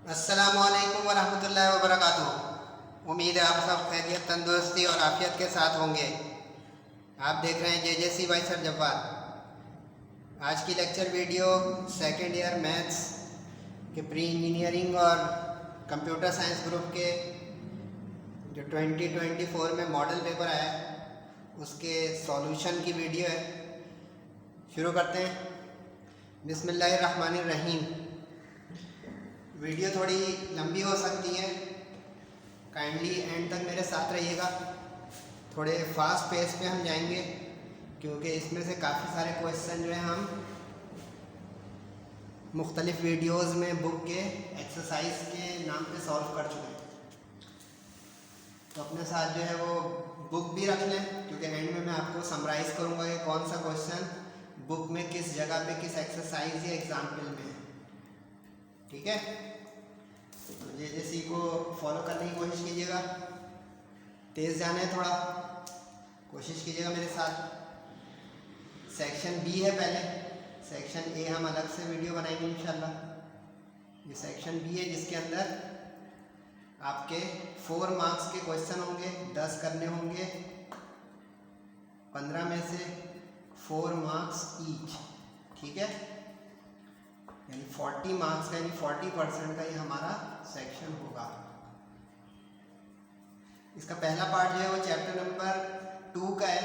अस्सलामुअलैकुम वरहमतुल्लाहि वबरकातुहू। उम्मीद है आप सब खैरियत, तंदुरुस्ती और आफियत के साथ होंगे। आप देख रहे हैं JJC भाई सर जब्बार। आज की lecture video second year maths के प्री इंजीनियरिंग और कंप्यूटर साइंस ग्रुप के जो 2024 में मॉडल पेपर आया है उसके सॉल्यूशन की वीडियो है। शुरू करते हैं। बिस्मिल्लाहिर्रहमानिर्रहीम। वीडियो थोड़ी लंबी हो सकती है, काइंडली एंड तक मेरे साथ रहिएगा। थोड़े फास्ट पेस पे हम जाएंगे क्योंकि इसमें से काफ़ी सारे क्वेश्चन जो हैं हम मुख्तलिफ़ वीडियोस में बुक के एक्सरसाइज के नाम पे सॉल्व कर चुके हैं। तो अपने साथ जो है वो बुक भी रख लें क्योंकि एंड में मैं आपको समराइज़ करूँगा कि कौन सा क्वेश्चन बुक में किस जगह पे किस एक्सरसाइज या एग्जाम्पल में है। ठीक है, तो JJC को फॉलो करने की कोशिश कीजिएगा। तेज़ जाना है, थोड़ा कोशिश कीजिएगा मेरे साथ। सेक्शन बी है पहले, सेक्शन ए हम अलग से वीडियो बनाएंगे इंशाल्लाह। ये सेक्शन बी है जिसके अंदर आपके 4 मार्क्स के क्वेश्चन होंगे, 10 करने होंगे। 15 में से 4 मार्क्स ईच। ठीक है, यानी 40 मार्क्स का, यानी 40% का ये हमारा सेक्शन होगा। इसका पहला पार्ट जो है वो चैप्टर नंबर 2 का है।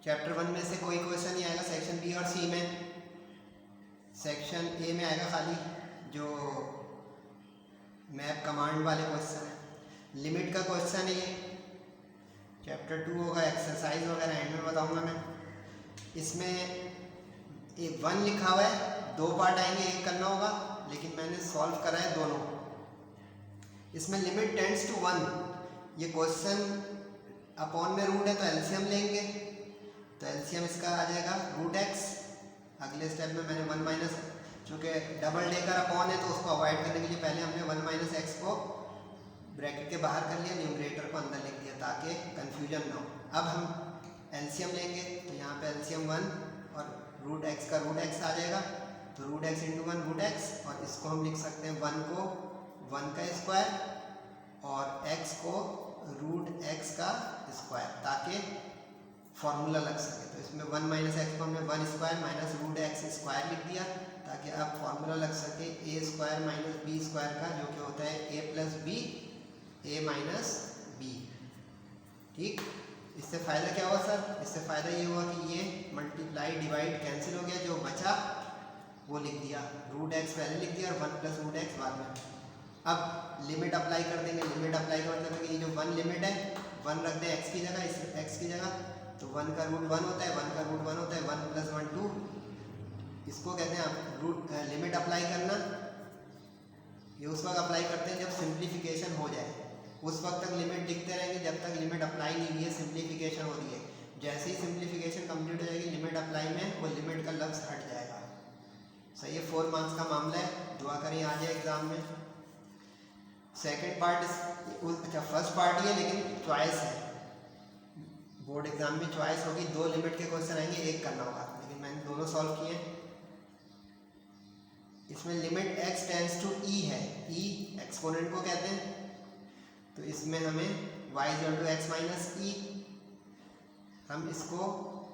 चैप्टर 1 में से कोई क्वेश्चन नहीं आएगा सेक्शन बी और सी में। सेक्शन ए में आएगा खाली जो मैप कमांड वाले क्वेश्चन है। लिमिट का क्वेश्चन है ये। चैप्टर 2 होगा, एक्सरसाइज वगैरह एंड में बताऊंगा मैं। इसमें 1 लिखा हुआ है, 2 पार्ट आएंगे, एक करना होगा, लेकिन मैंने सॉल्व करा है दोनों। इसमें लिमिट टेंड्स टू 1। ये क्वेश्चन अपॉन में रूट है तो एलसीएम लेंगे, तो एलसीएम इसका आ जाएगा रूट एक्स। अगले स्टेप में मैंने 1 माइनस, चूँकि डबल डेकर अपॉन है तो उसको अवॉइड करने के लिए पहले हमने 1 माइनस एक्स को ब्रैकेट के बाहर कर लिया, न्यूमरेटर को अंदर लिख दिया ताकि कन्फ्यूजन ना हो। अब हम एलसीएम लेंगे तो यहाँ पे एलसीएम 1 और रूट एक्स का रूट एक्स आ जाएगा, तो root x into 1 root x, और इसको हम लिख सकते हैं 1 को 1 का स्क्वायर और x को रूट एक्स का स्क्वायर, ताकि फॉर्मूला लग सके। तो इसमें 1 माइनस एक्स को हमने 1 square minus root x square लिख दिया ताकि अब फॉर्मूला लग सके a square minus b square का, जो कि होता है a plus b a minus b. ठीक, इससे फ़ायदा क्या हुआ सर? इससे फ़ायदा ये हुआ कि ये मल्टीप्लाई डिवाइड कैंसिल हो गया, जो बचा वो लिख दिया, रूट एक्स पहले लिख दिया और 1 प्लस रूट एक्स बाद में। अब लिमिट अप्लाई कर देंगे। लिमिट अप्लाई कर मतलब कि ये जो 1 लिमिट है, 1 रख दें एक्स की जगह, इस एक्स की जगह, तो 1 का रूट 1 होता है, 1 का रूट 1 होता है, 1 प्लस 1 2। इसको कहते हैं आप रूट लिमिट अप्लाई करना। ये उस वक्त अप्लाई करते हैं जब सिंप्लीफिकेशन हो जाए, उस वक्त तक लिमिट लिखते रहेंगे जब तक लिमिट अप्लाई नहीं हुई है, सिंप्लीफिकेशन हो रही है। जैसे ही सिंप्लीफिकेशन कंप्लीट हो जाएगी लिमिट अप्लाई में, वो लिमिट का लफ्ज़ हट जाएगा। सही है, 4 मार्क्स का मामला है, दुआ करें आ जाए एग्जाम में। सेकंड पार्ट, अच्छा फर्स्ट पार्ट ही है लेकिन चॉइस है, बोर्ड एग्जाम में चॉइस होगी। 2 लिमिट के क्वेश्चन आएंगे, एक करना होगा, लेकिन मैंने दोनों सॉल्व किए हैं। इसमें limit x tends to e है, e एक्सपोनेंट को कहते हैं, तो इसमें हमें y equal to x minus e. हम इसको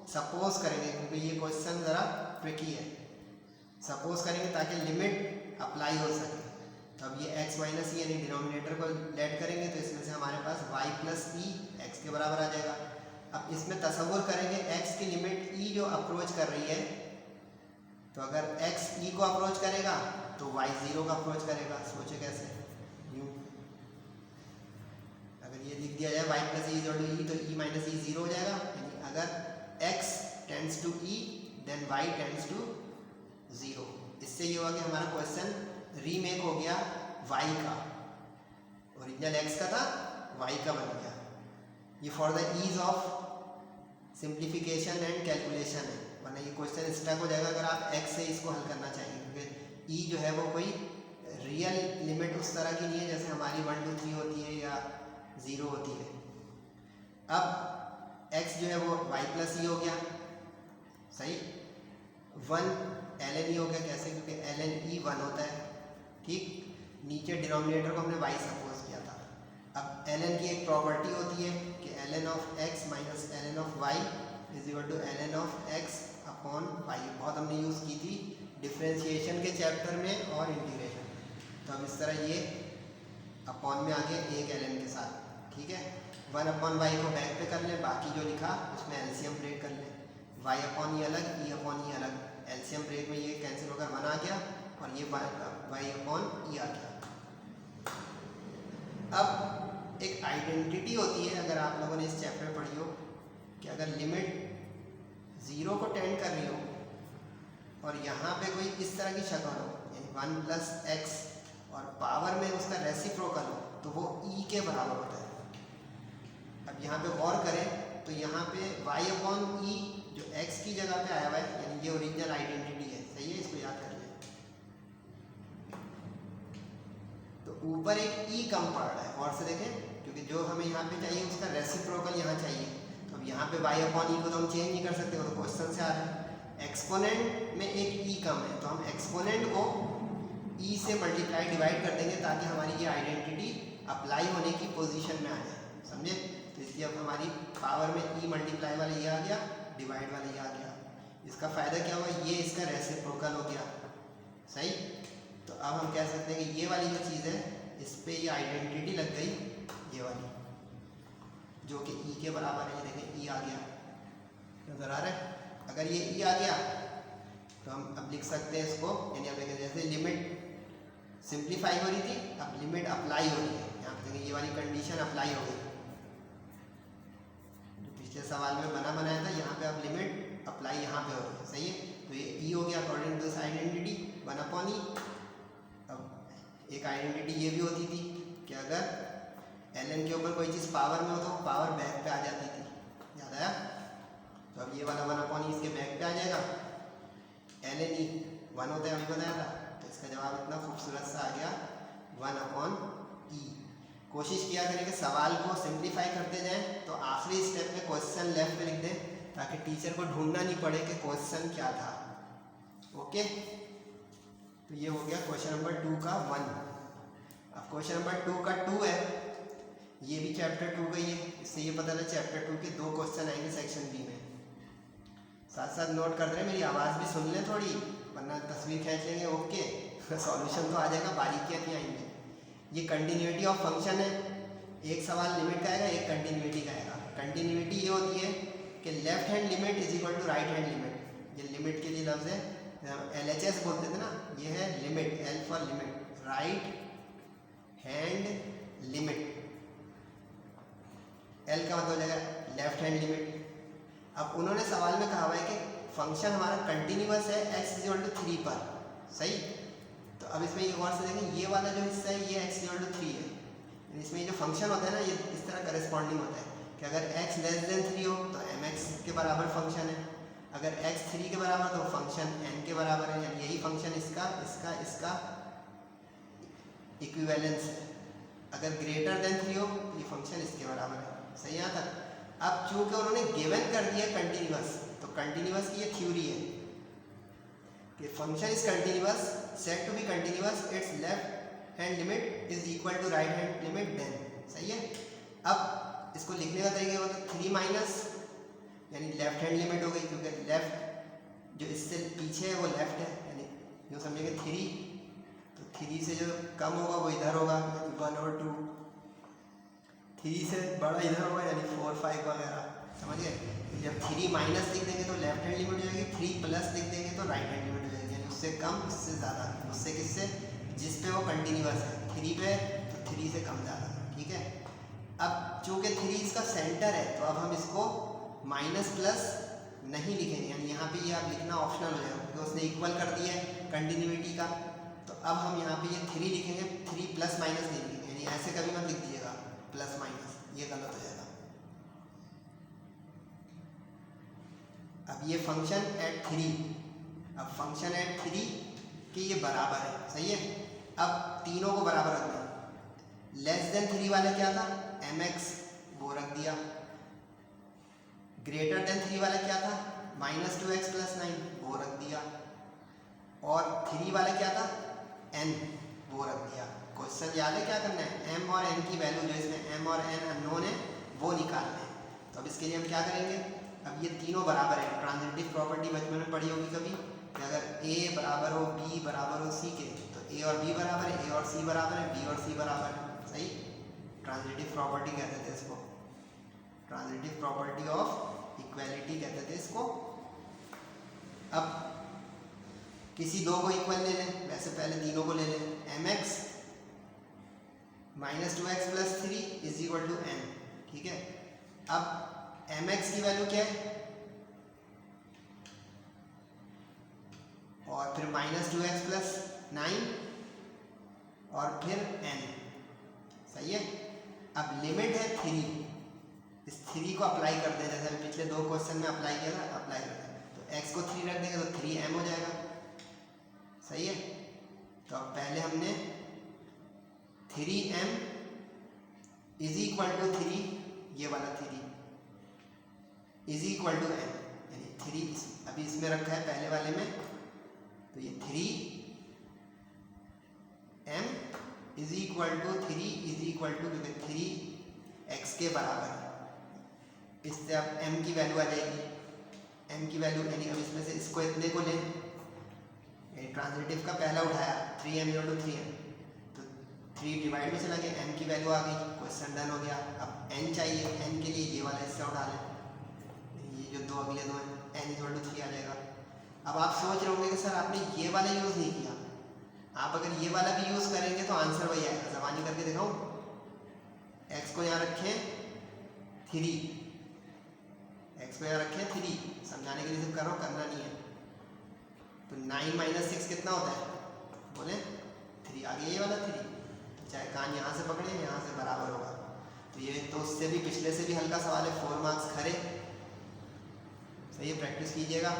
सपोज करेंगे क्योंकि ये क्वेश्चन ज़रा ट्रिकी है, सपोज करेंगे ताकि लिमिट अप्लाई हो सके। तो अब ये x माइनस ई यानी डिनोमिनेटर को लेट करेंगे तो इसमें से हमारे पास y प्लस ई एक्स के बराबर आ जाएगा। अब इसमें तसव्वुर करेंगे x की लिमिट e जो अप्रोच कर रही है, तो अगर x e को अप्रोच करेगा तो y 0 का अप्रोच करेगा। सोचे कैसे? यूँ अगर ये लिख दिया जाए y plus e equal to e, तो e माइनस ई 0 हो जाएगा, यानी अगर x tends to e then y tends to 0। इससे ये हुआ कि हमारा क्वेश्चन रीमेक हो गया y का, ओरिजिनल x का था y का बन गया। ये for the ease of simplification and calculation है, वरना ये क्वेश्चन स्टक हो जाएगा अगर आप x से इसको हल करना चाहेंगे, क्योंकि e जो है वो कोई रियल लिमिट उस तरह की नहीं है जैसे हमारी 1 2 3 होती है या 0 होती है। अब x जो है वो y प्लस ई हो गया, सही। 1 ln e हो गया, कैसे? क्योंकि ln e 1 होता है। ठीक, नीचे डिनोमिनेटर को हमने y सपोज किया था। अब ln की एक प्रॉपर्टी होती है कि ln of x minus ln of y is equal to ln of x upon y। बहुत हमने यूज़ की थी डिफरेंशिएशन के चैप्टर में और इंटीग्रेशन। तो अब इस तरह ये अपॉन में आ गया एक ln के साथ, ठीक है। 1 अपॉन y को बैक पे कर लें, बाकी जो लिखा उसमें एलसीएम ब्रेक कर लें। y अपॉन ई अलग, e अपॉन ई अलग, एलसीएम ब्रेक में ये कैंसिल होकर 1 आ गया और ये y अपॉन ई आ गया। अब एक आइडेंटिटी होती है, अगर आप लोगों ने इस चैप्टर में पढ़ी हो, कि अगर लिमिट 0 को टेंड कर रही हो और यहाँ पे कोई इस तरह की शक्ल हो, यानी 1 प्लस एक्स और पावर में उसका रेसिप्रोकल हो, तो वो e के बराबर होता है। अब यहाँ पे गौर करें तो यहाँ पे y अपॉन ई जो x की जगह पे आया हुआ है, यानी ये ओरिजिनल आइडेंटिटी है, सही है, इसको याद कर लें। तो ऊपर एक e कम पड़ रहा है, गौर से देखें, क्योंकि जो हमें यहाँ पे चाहिए उसका रेसिप्रोकल यहाँ चाहिए। तो अब यहाँ पे y अपॉन ई को तो हम चेंज नहीं कर सकते, वो तो क्वेश्चन से आ रहा है। एक्सपोनेंट में एक e कम है, तो हम एक्सपोनेंट को e से मल्टीप्लाई डिवाइड कर देंगे ताकि हमारी ये आइडेंटिटी अप्लाई होने की पोजीशन में आ जाए, समझे। तो इसलिए अब हमारी पावर में e मल्टीप्लाई वाला ये आ गया, डिवाइड वाला ये आ गया। इसका फ़ायदा क्या हुआ, ये इसका रेसिप्रोकल हो गया, सही। तो अब हम कह सकते हैं कि ये वाली जो चीज़ है इस पे ये आइडेंटिटी लग गई, ये वाली जो कि e के बराबर है। ये देखें e आ गया, नज़र आ रहा है। अगर ये e आ गया तो हम अब लिख सकते हैं इसको, यानी अब जैसे लिमिट सिंप्लीफाई हो रही थी, अब लिमिट अप्लाई हो रही है। यहाँ पे देखिए ये वाली कंडीशन अप्लाई हो गई, जो पिछले सवाल में बना बनाया था, यहाँ पे अब लिमिट अप्लाई यहाँ पे हो रही है, सही है। तो ये e हो गया according to this identity 1 upon e. अब एक आइडेंटिटी ये भी होती थी कि अगर ln के ऊपर कोई चीज़ पावर में हो तो पावर बैक पे आ जाती थी, याद आया। तो अब ये वाला 1 अपॉन ई इसके बैक पे आ जाएगा, ln ई 1 होता है, अभी बताया था। तो इसका जवाब इतना खूबसूरत सा आ गया 1 अपॉन ई। कोशिश किया करें कि सवाल को सिंप्लीफाई करते जाएं, तो आखिरी स्टेप में क्वेश्चन लेफ्ट में लिख दें ताकि टीचर को ढूंढना नहीं पड़े कि क्वेश्चन क्या था। ओके, तो ये हो गया क्वेश्चन नंबर 2 का 1। अब क्वेश्चन नंबर 2 का 2 है, ये भी चैप्टर 2 का ही है। इससे ये पता चला चैप्टर 2 के 2 क्वेश्चन आएंगे सेक्शन बी में। साथ साथ नोट कर रहे हैं, मेरी आवाज़ भी सुन लें थोड़ी, वरना तस्वीर खींच लेंगे। ओके, सॉल्यूशन तो आ जाएगा, बारीकियाँ नहीं आएंगी। ये कंटिन्यूटी ऑफ फंक्शन है, एक सवाल लिमिट का आएगा, एक कंटिन्यूटी का आएगा। कंटिन्यूटी ये होती है कि left hand limit is equal to right hand limit. ये लिमिट के लिए लफ्ज़ है, LHS बोलते थे ना, ये है limit, L for limit, right hand limit. L का मतलब हो जाएगा लेफ्ट हैंड लिमिट। अब उन्होंने सवाल में कहा हुआ है कि फंक्शन हमारा कंटिन्यूअस है x इज इक्वल टू 3 पर, सही। तो अब इसमें एक और से देखें, ये वाला जो हिस्सा है ये x इक्वल टू 3 है। इसमें ये जो फंक्शन होता है ना, ये इस तरह करस्पॉन्डिंग होता है कि अगर x लेस देन 3 हो तो mx के बराबर फंक्शन है, अगर x 3 के बराबर तो फंक्शन n के बराबर है, यानी यही फंक्शन इसका इसका इसका इक्विवेलेंस है। अगर ग्रेटर देन 3 हो तो ये फंक्शन इसके बराबर है, सही। यहाँ तक अब चूंकि उन्होंने गिवन कर दिया कंटिन्यूअस, तो कंटिन्यूअस की ये थ्योरी है कि function is continuous, set to be continuous, its left hand limit is equal to right hand limit then, सही है। अब इसको लिखने का तरीका होता है 3 माइनस, यानी लेफ्ट हैंड लिमिट हो गई, क्योंकि लेफ्ट जो इससे पीछे है वो लेफ्ट है, यानी यूँ समझेंगे 3, तो 3 से जो कम होगा वो इधर होगा, यानी 1 और 2, 3 से बड़ा इधर होगा, यानी 4, 5 वगैरह, समझ गए। जब 3 माइनस लिख देंगे तो लेफ्ट हैंड लिमिट हो जाएगी, 3 प्लस लिख देंगे तो राइट हैंड लिमिट हो जाएगी, यानी उससे कम उससे ज़्यादा, उससे किससे, जिस पे वो कंटिन्यूअस है, 3 पे तो 3 से कम ज़्यादा, ठीक है। अब चूँकि 3 इसका सेंटर है तो अब हम इसको माइनस प्लस नहीं लिखेंगे, यानी यहाँ पे ये आप लिखना ऑप्शनल हो जाएगा क्योंकि उसने इक्वल कर दिया है कंटिन्यूटी का। तो अब हम यहाँ पे ये 3 लिखेंगे, 3 प्लस माइनस नहीं लिखेंगे, यानी ऐसे कभी मत लिख दीजिएगा प्लस माइनस, ये गलत हो जाएगा। अब ये फंक्शन एट 3, अब फंक्शन एट 3 के ये बराबर है, सही है। अब तीनों को बराबर रखना है। लेस देन 3 वाला क्या था, mx, वो रख दिया। ग्रेटर देन 3 वाला क्या था, -2x + 9, वो रख दिया। और 3 वाला क्या था, n, वो रख दिया। क्वेश्चन याद है क्या करना है, एम और एन की वैल्यू जो इसमें एम और एन अननोन है वो निकालना है। तो अब इसके लिए हम क्या करेंगे, अब ये तीनों बराबर है, ट्रांजिटिव प्रॉपर्टी बचपन में पढ़ी होगी कभी कि अगर ए बराबर हो बी बराबर हो सी के, तो ए और बी बराबर है, ए और सी बराबर है, बी और सी बराबर है, सही। ट्रांजिटिव प्रॉपर्टी कहते थे इसको, ट्रांजिटिव प्रॉपर्टी ऑफ इक्वालिटी कहते थे इसको। अब किसी दो को इक्वल ले लें, वैसे पहले तीनों को ले लें, m x minus 2x plus 3 is equal to n, ठीक है। अब एम एक्स की वैल्यू क्या है, और फिर माइनस 2x प्लस 9 और फिर n, सही है। अब लिमिट है 3, इस 3 को अप्लाई करते हैं, जैसे पिछले दो क्वेश्चन में अप्लाई किया था, अप्लाई करते हैं। तो x को 3 रख देंगे तो 3m हो जाएगा, सही है। तो अब पहले हमने 3m इज इक्वल टू 3, ये वाला 3 इज इक्वल टू n, यानी 3 अभी इसमें रखा है पहले वाले में, तो ये 3m is equal to 3 is equal to, क्योंकि 3x के बराबर है, इससे अब m की वैल्यू आ जाएगी, m की वैल्यू यानी अब इसमें से इसको इतने को लें, ट्रांजिटिव का पहला उठाया 3m इक्वल टू 3m, तो 3 डिवाइड में चला गया, m की वैल्यू आ गई, क्वेश्चन डन हो गया। अब n चाहिए, n के लिए ये वाला हिस्सा उठा लें, ये जो दो अगले दो हैं, n इक्वल टू 3 आ जाएगा। अब आप सोच रहे होंगे कि सर आपने ये वाला यूज़ नहीं किया, आप अगर ये वाला भी यूज़ करेंगे तो आंसर वही आएगा। ज़बानी करके दिखाऊं, x को यहाँ रखें 3, x को यहाँ रखें 3, समझाने के लिए सिर्फ कर रहा हूँ, करना नहीं है। तो 9 माइनस 6 कितना होता है, बोले 3, आगे ये वाला 3, चाहे कान यहाँ से पकड़े यहाँ से बराबर होगा। तो ये तो उससे भी पिछले से भी हल्का सवाल है, 4 मार्क्स खरे, सही है, प्रैक्टिस कीजिएगा।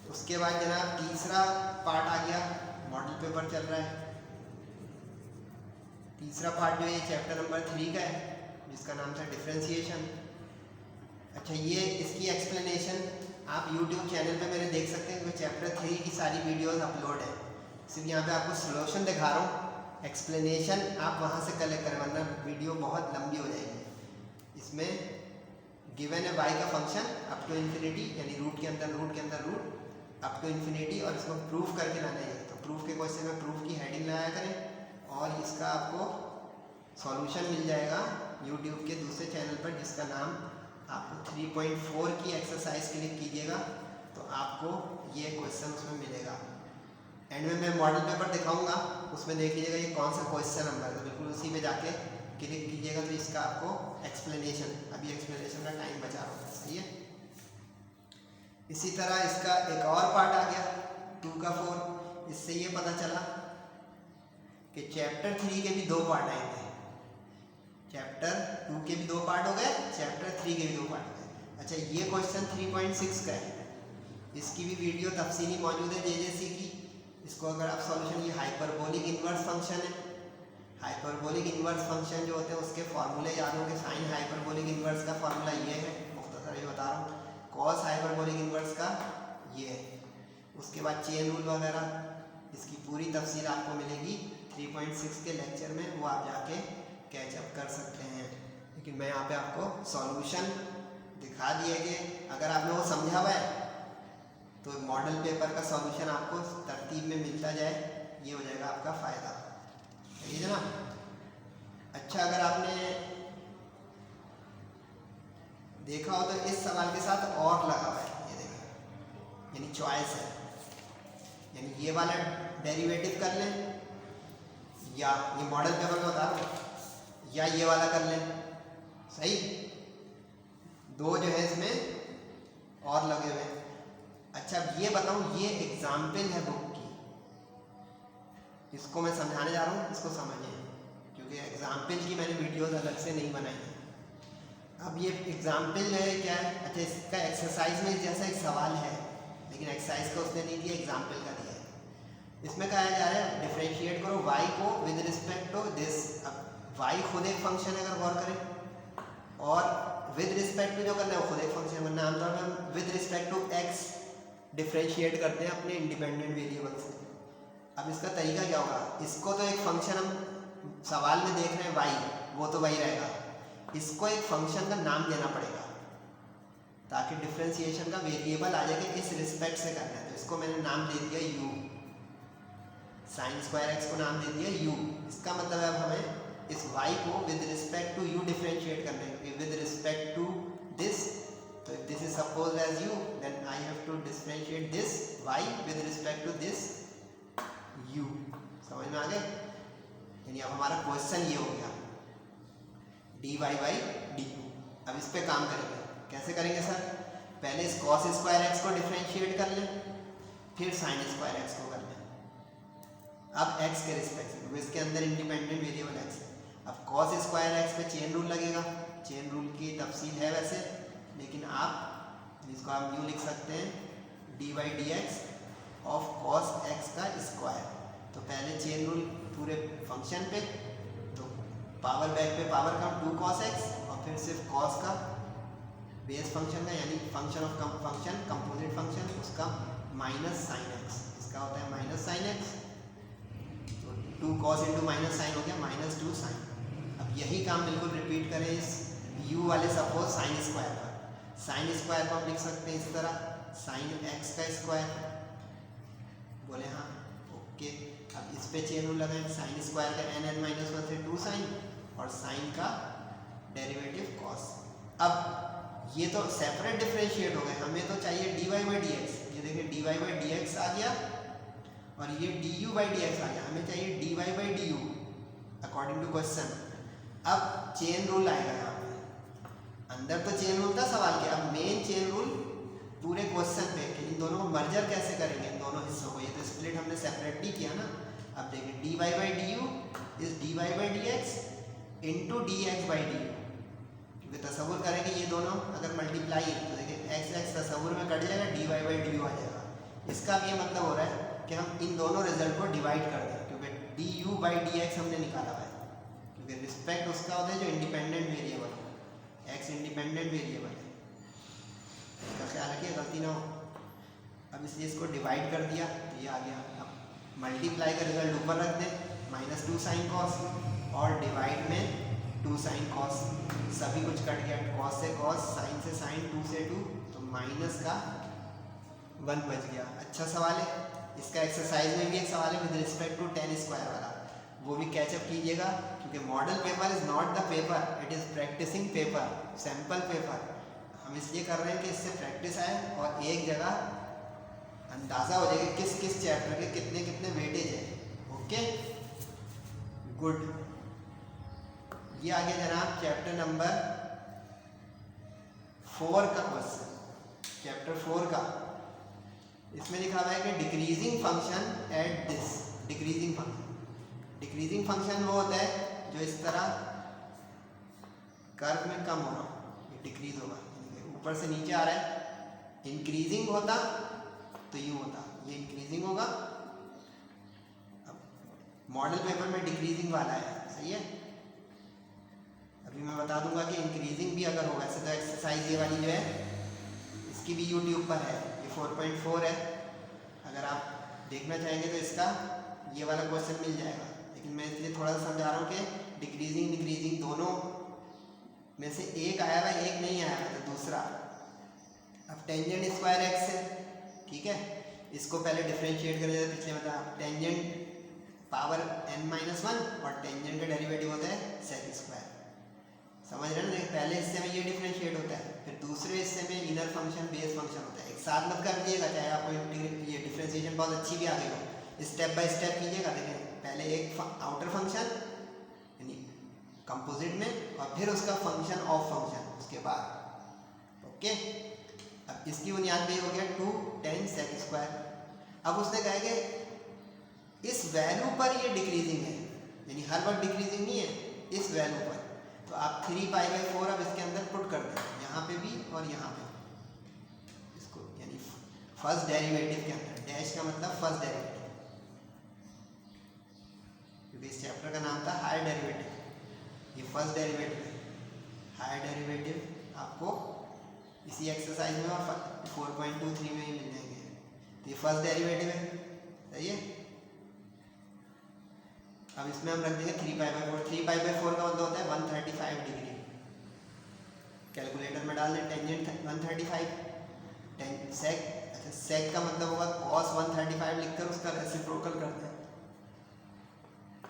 उसके बाद जनाब तीसरा पार्ट आ गया, मॉडल पेपर चल रहा है। तीसरा पार्ट जो है चैप्टर नंबर 3 का है, जिसका नाम था डिफरेंशिएशन। अच्छा, ये इसकी एक्सप्लेनेशन आप YouTube चैनल पे मेरे देख सकते हैं, क्योंकि चैप्टर 3 की सारी वीडियोस अपलोड है। सिर्फ यहाँ पे आपको सॉल्यूशन दिखा रहा हूँ, एक्सप्लेनेशन आप वहाँ से कलेक्ट करें, वरना वीडियो बहुत लंबी हो जाएगी। इसमें गिवन है y का फंक्शन अप टू इन्फिनिटी, यानी रूट के अंदर रूट अप टू इन्फिनिटी, और इसको प्रूफ करके लाना है। तो प्रूफ के क्वेश्चन में प्रूफ की हेडिंग लगाया करें, और इसका आपको सॉल्यूशन मिल जाएगा YouTube के दूसरे चैनल पर, जिसका नाम आपको 3.4 की एक्सरसाइज क्लिक कीजिएगा तो आपको ये क्वेश्चन उसमें मिलेगा। एंड में मैं मॉडल पेपर दिखाऊंगा, उसमें देख लीजिएगा ये कौन सा क्वेश्चन नंबर है, तो बिल्कुल उसी पे जाके क्लिक कीजिएगा, तो इसका आपको एक्सप्लेनेशन, अभी एक्सप्लेनेशन का टाइम बचा रहा हूँ, सही है। इसी तरह इसका एक और पार्ट आ गया 2 का 4, इससे ये पता चला कि चैप्टर 3 के भी 2 पार्ट आएंगे, चैप्टर 2 के भी 2 पार्ट हो गए, चैप्टर 3 के भी 2 पार्ट हो गए। अच्छा, ये क्वेश्चन 3.6 का है, इसकी भी वीडियो तफसीली मौजूद है JJC की। इसको अगर आप सॉल्यूशन, ये हाइपरबोलिक इन्वर्स फंक्शन है, हाइपरबोलिक इन्वर्स फंक्शन जो होते हैं उसके फार्मूले याद होंगे। साइन हाइपरबोलिक इन्वर्स का फार्मूला ये है, मुख्तसर ये बता रहा हूँ, कॉस हाइपरबोलिक इन्वर्स का ये है। उसके बाद चेन रूल वगैरह, इसकी पूरी तफसील आपको मिलेगी 3.6 के लेक्चर में, वो आप जाके कैचअप कर सकते हैं। लेकिन मैं यहाँ पे आपको सॉल्यूशन दिखा दिए कि अगर आपने वो समझा हुआ है तो मॉडल पेपर का सॉल्यूशन आपको तरतीब में मिलता जाए, ये हो जाएगा आपका फ़ायदा, ठीक है ना। अच्छा, अगर आपने देखा हो तो इस सवाल के साथ और लगा हुआ है, ये देखिए, यानी चॉइस है, यानी ये वाला डेरिवेटिव कर लें, या ये मॉडल पेपर में बता रहा हूँ, या ये वाला कर लें, सही। 2 जो है इसमें और लगे हुए हैं। अच्छा, अब ये बताऊँ, ये एग्जाम्पल है बुक की, इसको मैं समझाने जा रहा हूँ, इसको समझिए, क्योंकि एग्जाम्पल की मैंने वीडियोस अलग से नहीं बनाई है। अब ये एग्जाम्पल जो है क्या है, अच्छा इसका एक्सरसाइज में जैसा एक सवाल है, लेकिन एक्सरसाइज का उसने नहीं दिया, एग्जाम्पल का दिया है। इसमें कहा जा रहा है डिफरेंशिएट करो y को विद रिस्पेक्ट टू दिस। अब y खुद एक फंक्शन है, अगर गौर करें, और विद रिस्पेक्ट टू जो करना है वो खुद एक फंक्शन, वरना आमतौर पर हम with respect to x differentiate करते हैं अपने इंडिपेंडेंट वेरिएबल से। अब इसका तरीका क्या होगा, इसको तो एक फंक्शन हम सवाल में देख रहे हैं y, वो तो वही रहेगा, इसको एक फंक्शन का नाम देना पड़ेगा ताकि डिफरेंशिएशन का वेरिएबल आ जाए कि इस रिस्पेक्ट से करना है। तो इसको मैंने नाम दे दिया u, साइन स्क्वायर एक्स को नाम दे दिया u। इसका मतलब है अब हमें इस y को with respect to u differentiate करना है, क्योंकि विद रिस्पेक्ट टू दिस, तो if this is supposed as u then I have to differentiate this y with respect to this u। समझ में आ गए? यानी अब हमारा क्वेश्चन ये हो गया dy बाई du। अब इस पे काम करेंगे। कैसे करेंगे सर? पहले इस cos स्क्वायर एक्स को डिफरेंशिएट कर लें, फिर साइन स्क्वायर एक्स को कर लें। अब x के रिस्पेक्ट से, क्योंकि इसके अंदर इंडिपेंडेंट वेरिएबल x है। अब cos स्क्वायर एक्स पे चेन रूल लगेगा, चेन रूल की तफसील है वैसे, लेकिन आप इसको आप यूँ लिख सकते हैं D by d x of cos x का स्क्वायर। तो पहले चेन रूल पूरे फंक्शन पे, तो पावर बैक पे पावर का 2 cos x, और फिर सिर्फ cos का बेस फंक्शन का, यानी function of function composite function, उसका माइनस साइन एक्स, इसका होता है माइनस साइन एक्स। तो 2 cos इंटू माइनस साइन हो गया माइनस 2 साइन। अब यही काम बिल्कुल रिपीट करें इस u वाले सपोज साइन स्क्वायर पर। साइन स्क्वायर को हम लिख सकते हैं इस तरह, साइन एक्स का स्क्वायर। बोले हाँ, ओके। अब इस पे चेन रूल लगाएं, साइन स्क्वायर का n माइनस 1 से 2 साइन, और साइन का डेरिवेटिव cos। अब ये तो सेपरेट डिफरेंशिएट हो गए, हमें तो चाहिए dy बाई डी एक्स। ये देखिए dy बाई डी एक्स आ गया, और ये du बाई डी एक्स आ गया। हमें चाहिए dy by d u according to question. अब चेन रूल आएगा यहाँ पे, अंदर तो चेन रूल था सवाल के, अब मेन चेन रूल पूरे क्वेश्चन पे कि इन दोनों को मर्जर कैसे करेंगे, इन दोनों हिस्सों को। ये तो स्प्लिट हमने सेपरेटली किया ना। अब देखिए dy by d you is dy by d x into D x by d you. क्योंकि तसव्वुर करें कि ये दोनों अगर मल्टीप्लाई है तो देखिए x x तसव्वुर में कट जाएगा, dy बाई डी यू आ जाएगा। इसका भी ये मतलब हो रहा है कि हम इन दोनों रिजल्ट को डिवाइड कर दें, क्योंकि du बाई डी एक्स हमने निकाला हुआ है, क्योंकि रिस्पेक्ट उसका होता है जो इंडिपेंडेंट वेरिएबल हो, x इंडिपेंडेंट वेरिएबल है। इसका ख्याल रखिए गलती ना हो। अब इसलिए इसको डिवाइड कर दिया तो ये आ गया। अब मल्टीप्लाई का रिजल्ट ऊपर रख दें, माइनस 2 साइन कॉस, और डिवाइड में 2 साइन कॉस, सभी कुछ कट गया, कॉस से कॉस, साइन से साइन, 2 से 2, तो माइनस का 1 बच गया। अच्छा सवाल है। इसका एक्सरसाइज में भी एक सवाल है with respect to ten square वाला, वो भी कैचअप कीजिएगा, क्योंकि model paper is not the paper, it is practising paper, sample paper. हम इसलिए कर रहे हैं कि इससे प्रैक्टिस आए और एक जगह अंदाज़ा हो जाएगा किस किस चैप्टर के कितने कितने वेटेज है। Okay, good. ये आ गया जनाब चैप्टर नंबर 4 का क्वेश्चन, चैप्टर 4 का। इसमें लिखा हुआ है कि decreasing function at this. Decreasing function वो होता है जो इस तरह कर्व में कम होगा, ये डिक्रीज होगा, ऊपर से नीचे आ रहा है। इंक्रीजिंग होता तो यूँ होता, ये इंक्रीजिंग होगा। अब मॉडल पेपर में डिक्रीजिंग वाला है, सही है। अभी मैं बता दूंगा कि इंक्रीजिंग भी अगर होगा, ऐसे तो एक्सरसाइज ये वाली जो है इसकी भी यूट्यूब पर है, ये 4.4 है। अगर आप देखना चाहेंगे तो इसका ये वाला क्वेश्चन मिल जाएगा, लेकिन मैं इसलिए थोड़ा सा समझा रहा हूँ कि डिक्रीजिंग दोनों में से एक आया हुआ, एक नहीं आया हुआ, तो दूसरा। अब टेंजेंट स्क्वायर एक्स है, ठीक है, इसको पहले डिफरेंशिएट करें, जैसे पिछले बताया, टेंजेंट पावर n-1 और टेंजेंट का डेरिवेटिव होता है सेक स्क्वायर। समझ रहे हैं ना? पहले हिस्से में ये डिफरेंशिएट होता है, फिर दूसरे हिस्से में इनर फंक्शन बेस फंक्शन होता है। एक साथ मत कर दिएगा, चाहे आपको ये डिफरेंशिएशन बहुत अच्छी भी आ गई हो, स्टेप बाय स्टेप कीजिएगा। देखें, पहले एक आउटर फंक्शन यानी कंपोजिट में, और फिर उसका फंक्शन ऑफ फंक्शन उसके बाद। ओके, अब इसकी बुनियाद पे हो गया 2 10 सेक स्क्वायर। अब उसने कहा कि इस वैल्यू पर ये डिक्रीजिंग है, यानी हर वक्त डिक्रीजिंग नहीं है, इस वैल्यू पर। तो आप 3π/4 अब इसके अंदर पुट कर दें, यहाँ पे भी और यहाँ पे, इसको यानी फर्स्ट डेरिवेटिव के अंदर। डैश का मतलब फर्स्ट डेरिवेटिव, क्योंकि इस चैप्टर का नाम था हायर डेरिवेटिव। ये फर्स्ट डेरिवेटिव है, हायर डेरिवेटिव आपको इसी एक्सरसाइज में और 4.23 में ही मिल जाएंगे। तो ये फर्स्ट डेरिवेटिव है, सही है। अब इसमें हम रख देंगे 3π/4। 3π/4 का मतलब होता है 135 डिग्री। कैलकुलेटर में डाल दें टेंजेंट 135 सेक। अच्छा सेक का मतलब होगा cos 135 लिखकर उसका रेसिप्रोकल करते हैं।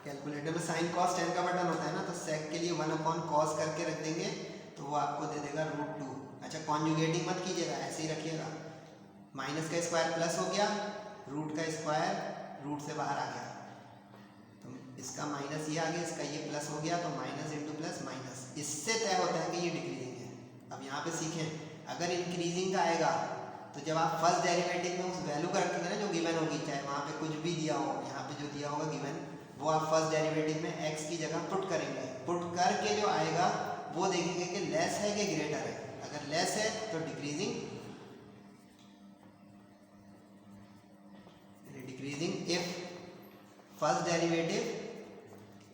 कैलकुलेटर में sin cos tan का बटन होता है ना, तो सेक के लिए 1/cos करके रख देंगे तो वो आपको दे देगा √2। अच्छा कॉन्जुगेटिंग मत कीजिएगा, ऐसे ही रखिएगा। माइनस का स्क्वायर प्लस हो गया, रूट का स्क्वायर रूट से बाहर आ गया, तो इसका माइनस ये आ गया, इसका ये प्लस हो गया, तो माइनस इंटू प्लस माइनस। इससे तय होता है कि ये डिक्रीजिंग है। अब यहाँ पे सीखें अगर इंक्रीजिंग का आएगा तो जब आप फर्स्ट डेरिवेटिव में उस वैल्यू का रखेंगे ना जो गिवन होगी, चाहे वहाँ पे कुछ भी दिया हो, यहाँ पे जो दिया होगा गिवन, वो आप फर्स्ट डेरिवेटिव में x की जगह पुट करेंगे। पुट करके जो आएगा वो देखेंगे कि लेस है कि ग्रेटर है। अगर लेस है तो decreasing, decreasing if first derivative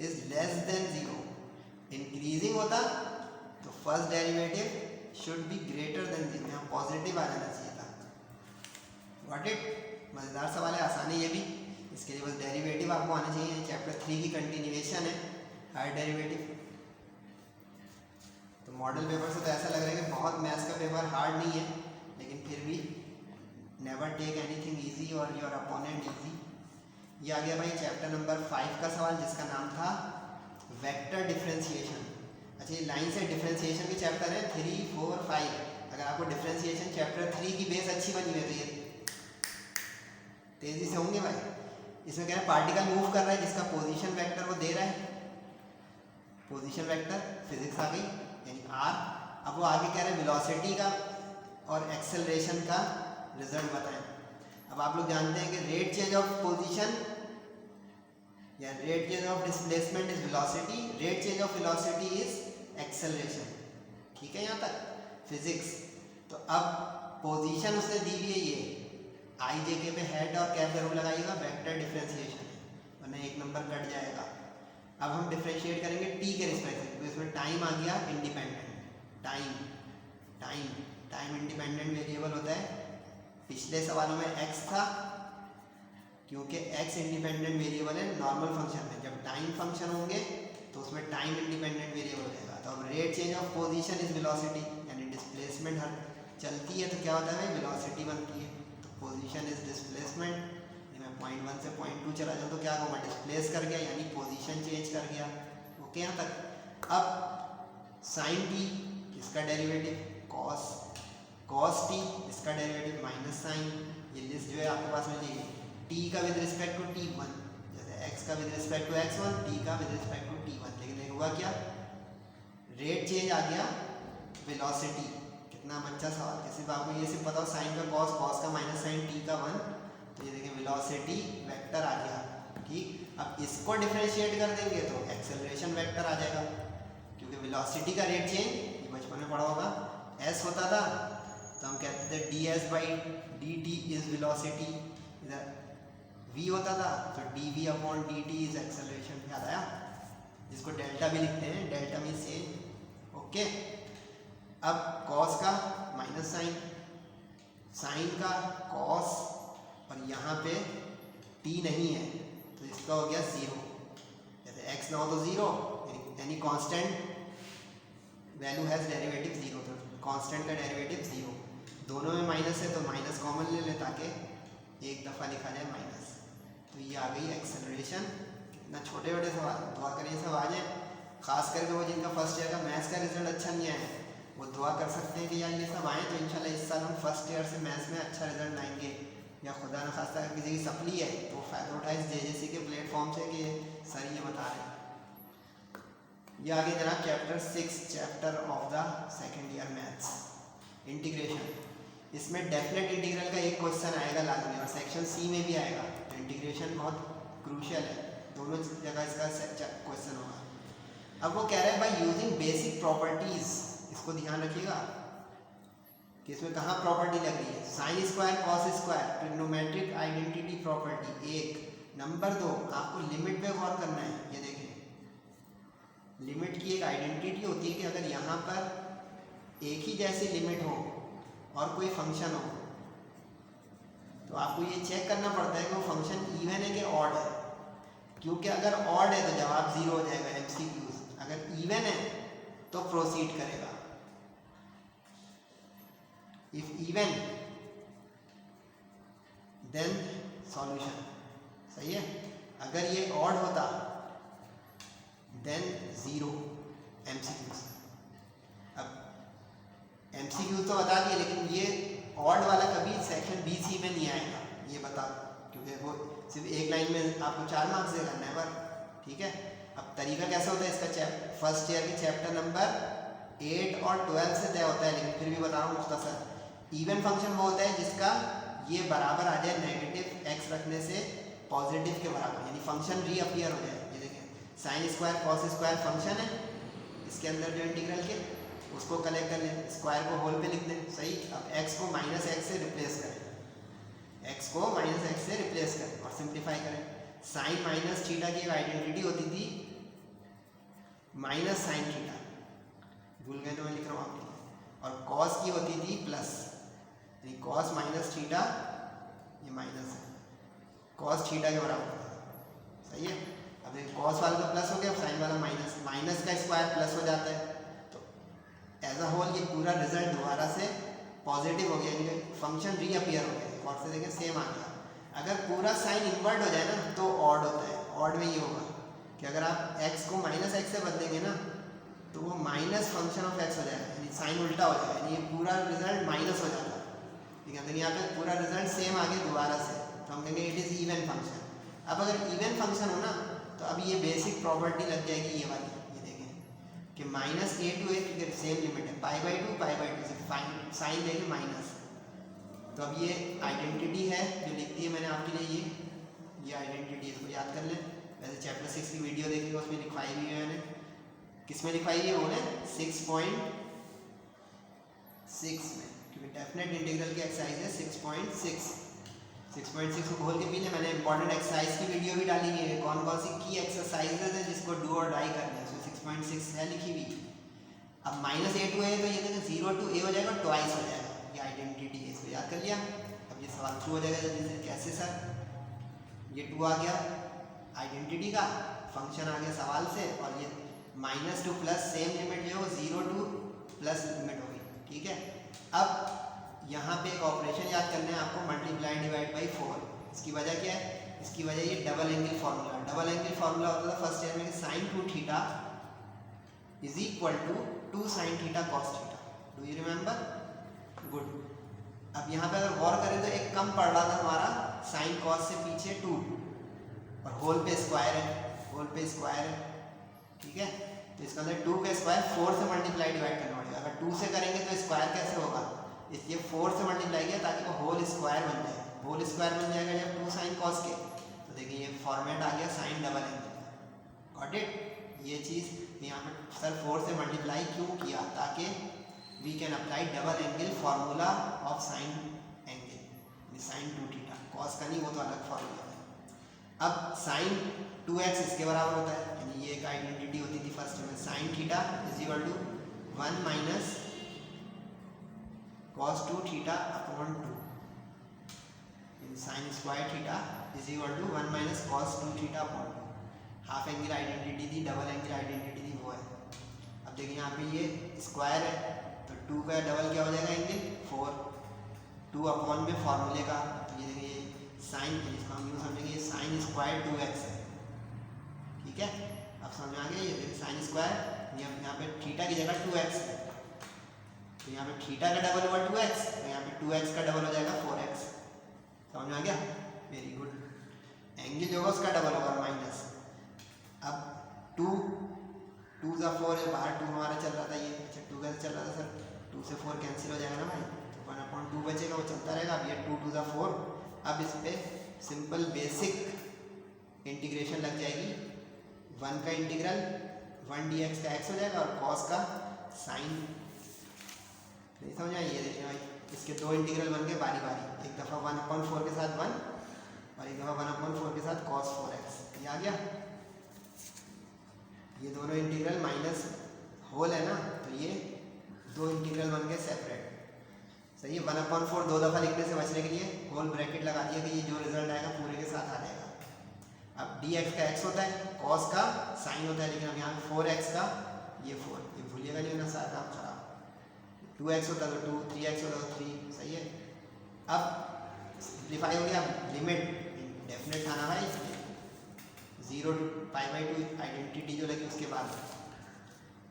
is less than 0। Increasing होता तो first derivative should be greater than 0, यहाँ पॉजिटिव आ जाना चाहिए था। व्हाट इट, मजेदार सवाल है, आसानी ये भी। इसके लिए बस डेरिवेटिव आपको आना चाहिए। चैप्टर 3 की कंटिन्यूएशन है हायर डेरिवेटिव। तो मॉडल पेपर से तो ऐसा लग रहा है कि बहुत मैथ्स का पेपर हार्ड नहीं है, लेकिन फिर भी नेवर टेक एनीथिंग इजी और योर अपोनेंट इजी। ये आ गया भाई चैप्टर नंबर 5 का सवाल, जिसका नाम था वेक्टर डिफरेंशिएशन। अच्छा ये लाइन से डिफरेंशिएशन के चैप्टर है 3, 4, 5। अगर आपको डिफरेंशिएशन चैप्टर 3 की बेस अच्छी बनी हुई है तो ये तेजी से होंगे भाई। इसमें कह रहे हैं पार्टिकल मूव कर रहा है जिसका पोजीशन वेक्टर वो दे रहा है, पोजीशन वेक्टर फिजिक्स आ गई यानी आर। अब वो आगे कह रहे हैं वेलोसिटी का और एक्सेलरेशन का रिजल्ट बताएं। अब आप लोग जानते हैं कि रेट चेंज ऑफ पोजीशन या rate change of displacement is velocity, rate change of velocity is acceleration. ठीक है यहाँ तक फिजिक्स। तो अब पोजीशन उसने दी हुई है, ये आई जे के पे हेड और कैप जरूर लगाइएगा, वेक्टर डिफरेंशिएशन है वरना एक नंबर कट जाएगा। अब हम डिफरेंशिएट करेंगे टी के रिस्पेक्ट से, तो इसमें टाइम आ गया इंडिपेंडेंट। टाइम इंडिपेंडेंट वेरिएबल होता है। पिछले सवालों में एक्स था, क्योंकि एक्स इंडिपेंडेंट वेरिएबल है नॉर्मल फंक्शन में। जब टाइम फंक्शन होंगे तो उसमें टाइम इंडिपेंडेंट वेरिएबल रहेगा। तो अब rate change of position is velocity, यानी डिस्प्लेसमेंट हर चलती है तो क्या होता है, वेलोसिटी बनती है। Position is displacement. मैं पॉइंट 1 से पॉइंट 2 चला जाऊँ तो क्या होगा, डिस्प्लेस कर गया यानी पोजीशन चेंज कर गया। ओके यहाँ तक। अब साइन टी इसका डेरिवेटिव कॉस टी, इसका डेरिवेटिव माइनस साइन। ये लिस्ट जो है आपके पास में चाहिए, टी का विद रिस्पेक्ट टू t1, जैसे x का with respect to x1, t का विद रिस्पेक्ट टू t1। लेकिन हुआ क्या, रेट चेंज आ गया वेलोसिटी। कितना अच्छा सवाल है। सिर्फ आपको ये सिर्फ पता हो साइन का कॉस का माइनस साइन, टी का 1, तो ये देखिए वेलोसिटी वेक्टर आ गया। ठीक, अब इसको डिफरेंशिएट कर देंगे तो एक्सेलरेशन वेक्टर आ जाएगा, क्योंकि वेलोसिटी का रेट चेंज ये बचपन में पढ़ा होगा, s होता था तो हम कहते थे ds/dt इज वेलोसिटी। इधर v होता था तो dv/dt इज एक्सेलरेशन। याद आया, जिसको डेल्टा भी लिखते हैं, डेल्टा मीन चेंज। ओके। अब कॉस का माइनस साइन, साइन का कॉस, और यहाँ पे t नहीं है तो इसका हो गया 0। जैसे x ना हो तो 0, यानी कांस्टेंट वैल्यू हैज डेरिवेटिव 0, तो कांस्टेंट का डेरिवेटिव 0। दोनों में माइनस है तो माइनस कॉमन ले लें ताकि एक दफ़ा लिखा जाए माइनस। तो ये आ गई एक्सेलरेशन। कितना छोटे छोटे सवाल, दुआ करें सब आ जाए। खास करके वो जिनका फर्स्ट ईयर का मैथ्स का रिजल्ट अच्छा नहीं आया है वो दुआ कर सकते हैं कि यार ये सब आए तो इंशाल्लाह इस साल हम फर्स्ट ईयर से मैथ्स में अच्छा रिजल्ट लाएंगे। या खुदा न खास्ता अगर किसी की सप्ली है तो फ़ायदा उठाए इस जेजेसी के प्लेटफॉर्म से कि सर ये बता रहे हैं। ये आगे जनाब chapter 6, chapter of the second year maths, integration. इसमें डेफिनेट इंटीग्रल का एक क्वेश्चन आएगा लाजमी, और सेक्शन सी में भी आएगा। तो इंटीग्रेशन बहुत क्रूशियल है, दोनों जगह इसका क्वेश्चन होगा। अब वो कह रहे हैं भाई यूजिंग बेसिक प्रॉपर्टीज़, इसको ध्यान रखिएगा कि इसमें कहाँ प्रॉपर्टी लग रही है। Sine square cos square, trigonometric identity property 1। Number 2, आपको लिमिट पे गौर करना है। ये देखें, लिमिट की एक आइडेंटिटी होती है कि अगर यहाँ पर एक ही जैसी लिमिट हो और कोई फंक्शन हो तो आपको ये चेक करना पड़ता है कि वो फंक्शन इवन है कि ऑड है। क्योंकि अगर ऑड है तो जवाब 0 हो जाएगा MCQs, अगर इवन है तो प्रोसीड करेगा। इफ इवन देन सॉल्यूशन, सही है। अगर ये ऑड होता देन 0 MCQs। अब MCQs तो बता दिए, लेकिन ये ऑड वाला कभी सेक्शन BC में नहीं आएगा, ये बता, क्योंकि वो सिर्फ एक लाइन में आपको 4 मार्क्स देगा नेवर, ठीक है। अब तरीका कैसा होता है इसका, फर्स्ट ईयर के चैप्टर नंबर 8 और 12 से तय होता है, लेकिन फिर भी बता रहा हूँ मुख्तसर। इवन फंक्शन वो होता है जिसका ये बराबर आ जाए नेगेटिव x रखने से पॉजिटिव के बराबर, यानी फंक्शन रीअपियर हो जाए। ये देखें sine square cos square function है, इसके अंदर जो इंटीग्रल के उसको कलेक्ट कर लें, स्क्वायर को होल पे लिख दें, सही। अब x को -x से रिप्लेस करें, x को -x से रिप्लेस करें और सिंप्लीफाई करें। साइन माइनस थीटा की एक आइडेंटिटी होती थी माइनस साइन थीटा, भूल गए तो मैं लिख रहा हूँ आपके लिए, और कॉस की होती थी प्लस, यानी कॉस माइनस थीटा, ये माइनस है, कॉस थीटा के बराबर होता है, सही है। अब देखिए कॉस वाला तो प्लस हो गया, साइन वाला माइनस, माइनस का स्क्वायर प्लस हो जाता है, तो एज अ होल ये पूरा रिजल्ट दोबारा से पॉजिटिव हो गया, यानी फंक्शन रीअपियर हो गया। और से देखें सेम आ गया। अगर पूरा साइन इन्वर्ट हो जाए ना तो ऑड होता है, ऑड में ये होगा कि अगर आप x को -x से बदलेंगे ना तो वो माइनस फंक्शन ऑफ x हो जाएगा, यानी साइन उल्टा हो जाएगा, यानी ये पूरा रिजल्ट माइनस हो जाता है, ठीक है। तो यहाँ पे पूरा रिजल्ट सेम आ गया दोबारा से, तो हम कहेंगे इट इज़ इवन फंक्शन। अब अगर इवन फंक्शन हो ना तो अब ये बेसिक प्रॉपर्टी लग जाएगी ये वाली, ये देखें कि -a to a क्योंकि सेम लिमिट है, π/2 से साइन देखें माइनस। तो अब ये आइडेंटिटी है जो लिखती है मैंने आपके लिए, ये आइडेंटिटी, इसको याद कर लें। वैसे चैप्टर 6 की वीडियो देखिएगा, उसमें लिखवाई हुई है मैंने, किस में लिखवाई है वो है 6.6 में, क्योंकि डेफिनेट इंटीग्रल की एक्सरसाइज है 6.6 को खोल के भी मैंने इंपॉर्टेंट एक्सरसाइज की वीडियो भी डाली हुई है, कौन कौन सी की एक्सरसाइजेज है जिसको डू और डाई करना है, उसमें 6.6 है लिखी हुई। अब -a to a तो ये देखिए 0 to a हो जाएगा, ट्वाइस हो जाएगा, ये आइडेंटिटी है, इसको याद कर लिया। अब ये सवाल शुरू हो जाएगा जल्दी से, कैसे सर, ये 2 आ गया आइडेंटिटी का, फंक्शन आ गया सवाल से, और ये minus two plus same limit जो है वो 0 to प्लस लिमिट होगी, ठीक है। अब यहाँ पे एक ऑपरेशन याद करना है आपको, मल्टीप्लाई डिवाइड बाई 4। इसकी वजह क्या है, इसकी वजह ये double angle formula. Double angle formula होता था फर्स्ट ईयर में कि sin 2 theta is equal to 2 sin theta cos theta, do you remember, good. अब यहाँ पे अगर गौर करें तो एक कम पड़ रहा था हमारा साइन कॉस से पीछे 2, और होल पे स्क्वायर है, होल पे स्क्वायर है, ठीक है। तो इसका अंदर 2 का स्क्वायर 4 से मल्टीप्लाई डिवाइड करना पड़ेगा, अगर 2 से करेंगे तो स्क्वायर कैसे होगा, इसलिए 4 से मल्टीप्लाई किया ताकि वो होल स्क्वायर बन जाए। होल स्क्वायर बन जाएगा जब 2 sin cos के, तो देखिए ये फॉर्मेट आ गया sine double angle, got it. ये चीज़ यहाँ पे सर 4 से मल्टीप्लाई क्यों किया, ताकि we can apply double angle formula of sine angle, sin 2 theta, cos का नहीं, वो तो अलग फार्मूला है। अब sin 2x इसके बराबर होता है, यानी ये एक आइडेंटिटी होती थी फर्स्ट में, sin theta is equal to 1 minus cos 2 theta upon 2, sin square theta is equal to 1 minus cos 2 theta upon 2। Half angle identity थी, डबल एंगल आइडेंटिटी थी, वो है। अब देखिए यहाँ पे ये स्क्वायर है तो 2 का डबल क्या हो जाएगा एंगल 4, 2 अपॉन में फार्मूले का, तो ये देखिए साइन, इसको हम यूँ समझेंगे साइन स्क्वायर 2x है, ठीक है। अब समझ आ गया, ये देखिए साइन स्क्वायर, यहाँ पे थीटा की जगह 2x है, तो यहाँ पे थीटा का डबल हुआ 2x, तो यहाँ पे 2x का डबल हो जाएगा 4x, समझ में आ गया, वेरी गुड। एंगल जो होगा उसका डबल होगा माइनस। अब 2 ज़ा 4 है, बाहर 2 हमारा चल रहा था, ये अच्छा 2 कैसे चल रहा था सर, 2 से 4 कैंसिल हो जाएगा ना भाई, तो 1/2 बचेगा, वो चलता रहेगा। अब ये 2 ज़ा 4, अब इस पर सिंपल बेसिक इंटीग्रेशन लग जाएगी, 1 का इंटीग्रल 1 dx का x हो जाएगा, और cos का साइन, नहीं समझ आए, ये देखिए भाई इसके 2 इंटीग्रल बन गए बारी बारी, एक दफ़ा 1/4 के साथ 1 और एक दफ़ा 1/4 के साथ cos 4x, ये आ गया। ये दोनों इंटीग्रल माइनस होल है ना, तो ये 2 इंटीग्रल बन गए सेपरेट, सही है। 1/4 2 दफ़ा लिखने से बचने के लिए होल ब्रैकेट लगा दिया कि ये जो रिजल्ट आएगा पूरे के साथ आ जाएगा। अब डी एक्स का एक्स होता है, कॉस का साइन होता है, लेकिन अब यहाँ 4x का ये 4, ये भूलिएगा नहीं ना, सारा काम खराब। 2x होता तो 2, 3x होता तो 3, सही है। अब सिंप्लीफाई हो गया, लिमिट डेफिनेट था ना भाई, 0 to π/2 आइडेंटिटी जो लगी उसके बाद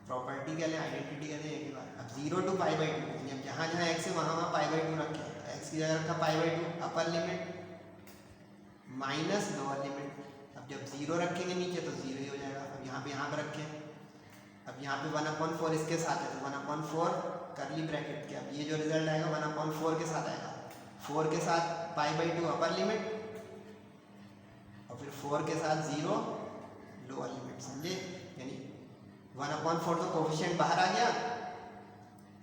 प्रॉपर्टी क्या ले, आइडेंटिटी कहते हैं एक बार। अब 0 to π/2 जब जहाँ जहाँ x है वहाँ वहाँ π/2 रखे, तो x की जगह रखा π/2 upper limit minus lower limit. अब जब 0 रखेंगे नीचे तो 0 ही हो जाएगा। अब यहाँ पे रखें, अब यहाँ पे 1/4 इसके साथ है तो 1/4 करली ब्रैकेट के, अब ये जो रिजल्ट आएगा 1/4 के साथ आएगा, 4 के साथ π/2 अपर लिमिट और फिर 4 के साथ 0 लोअर लिमिट, समझे। यानी 1/4 तो कोफिशिएंट बाहर आ गया।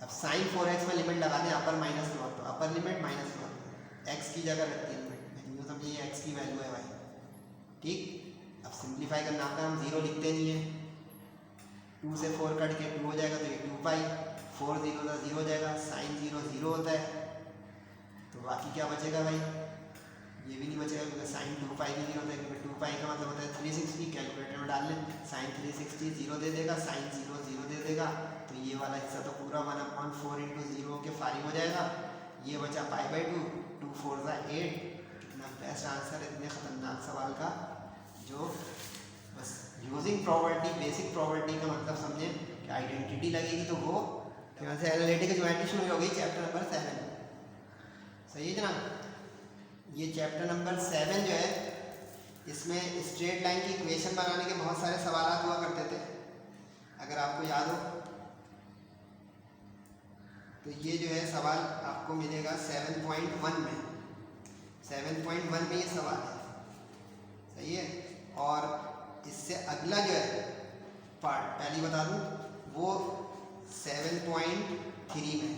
अब साइन 4x में लिमिट लगा दें अपर माइनस लोअर, तो अपर लिमिट माइनस लोअर, x की जगह रखते हैं लिमिट, यानी समझिए ये x की वैल्यू है भाई, ठीक। अब सिंप्लीफाई करना आपका, हम 0 लिखते नहीं है, 2 से 4 कट के 2 हो जाएगा तो ये 2π, 4 0 था 0 हो जाएगा, साइन 0 0 होता है, तो बाकी क्या बचेगा भाई, ये भी नहीं बचेगा क्योंकि साइन 2π भी 0 होता है, क्योंकि 2π का मतलब होता है 360। कैलकुलेटर में डाल लें, साइन 360 0 दे देगा, साइन 0 0 दे देगा, तो ये वाला हिस्सा तो पूरा 1/4 × 0 के फारिग हो जाएगा। ये बचा π/2, 2 4 8। कितना बेस्ट आंसर है इतने ख़तरनाक सवाल का, जो बस यूजिंग प्रॉपर्टी, बेसिक प्रॉपर्टी का मतलब समझें कि आइडेंटिटी लगेगी तो वो यहाँ से एनालिटिकल ज्योमेट्री शुरू हो गई, चैप्टर नंबर 7, सही है जनाब। ये चैप्टर नंबर 7 जो है, इसमें स्ट्रेट लाइन की इक्वेशन बनाने के बहुत सारे सवाल हुआ करते थे, अगर आपको याद हो तो ये जो है सवाल आपको मिलेगा 7.1 में, 7.1 में ये सवाल है, सही है। और इससे अगला जो है पार्ट पहले बता दूं, वो 7.3 में,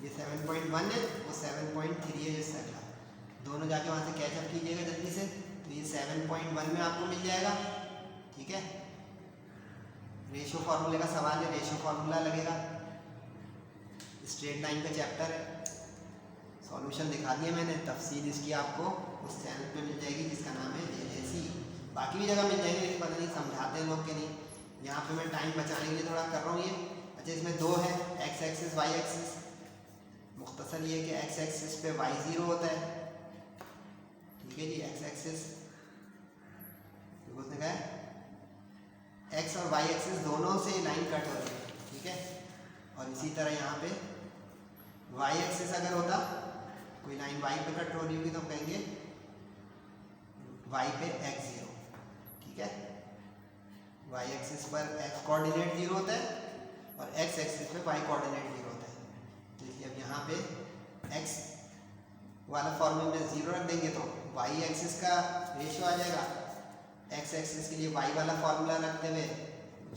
ये 7.1 है, वो 7.3 है, जिससे अगला दोनों जाके वहाँ से कैचअप कीजिएगा जल्दी से, तो ये 7.1 में आपको मिल जाएगा, ठीक है। रेशो फार्मूले का सवाल है, रेशो फार्मूला लगेगा, स्ट्रेट लाइन का चैप्टर है, सॉल्यूशन दिखा दिया मैंने, तफसील इसकी आपको उस चैनल पे मिल जाएगी जिसका नाम है LAC। बाकी भी जगह मिल जाएंगे, लेकिन पता नहीं समझाते हैं लोग के नहीं, यहाँ पे मैं टाइम बचाने के लिए थोड़ा कर रहा हूँ ये। अच्छा, इसमें 2 है, x एक्सिस y एक्सिस। मुख्तसर ये कि x एक्सिस पे y 0 होता है, ठीक है जी, x एक्सिस उसने कहा है x और y एक्सिस दोनों से लाइन कट हो रही है, ठीक है। और इसी तरह यहाँ पे y एक्सिस अगर होता, कोई लाइन y पे कट हो रही होगी तो हम कहेंगे y पे x0, ठीक है। y एक्सिस पर x कोऑर्डिनेट 0 होता है और x एक्सिस पे y कोऑर्डिनेट 0 होता है, तो इसलिए अब यहाँ पे x वाला फॉर्मूले में 0 रख देंगे तो y एक्सिस का रेशियो आ जाएगा, x एक्सिस के लिए y वाला फॉर्मूला रखते हुए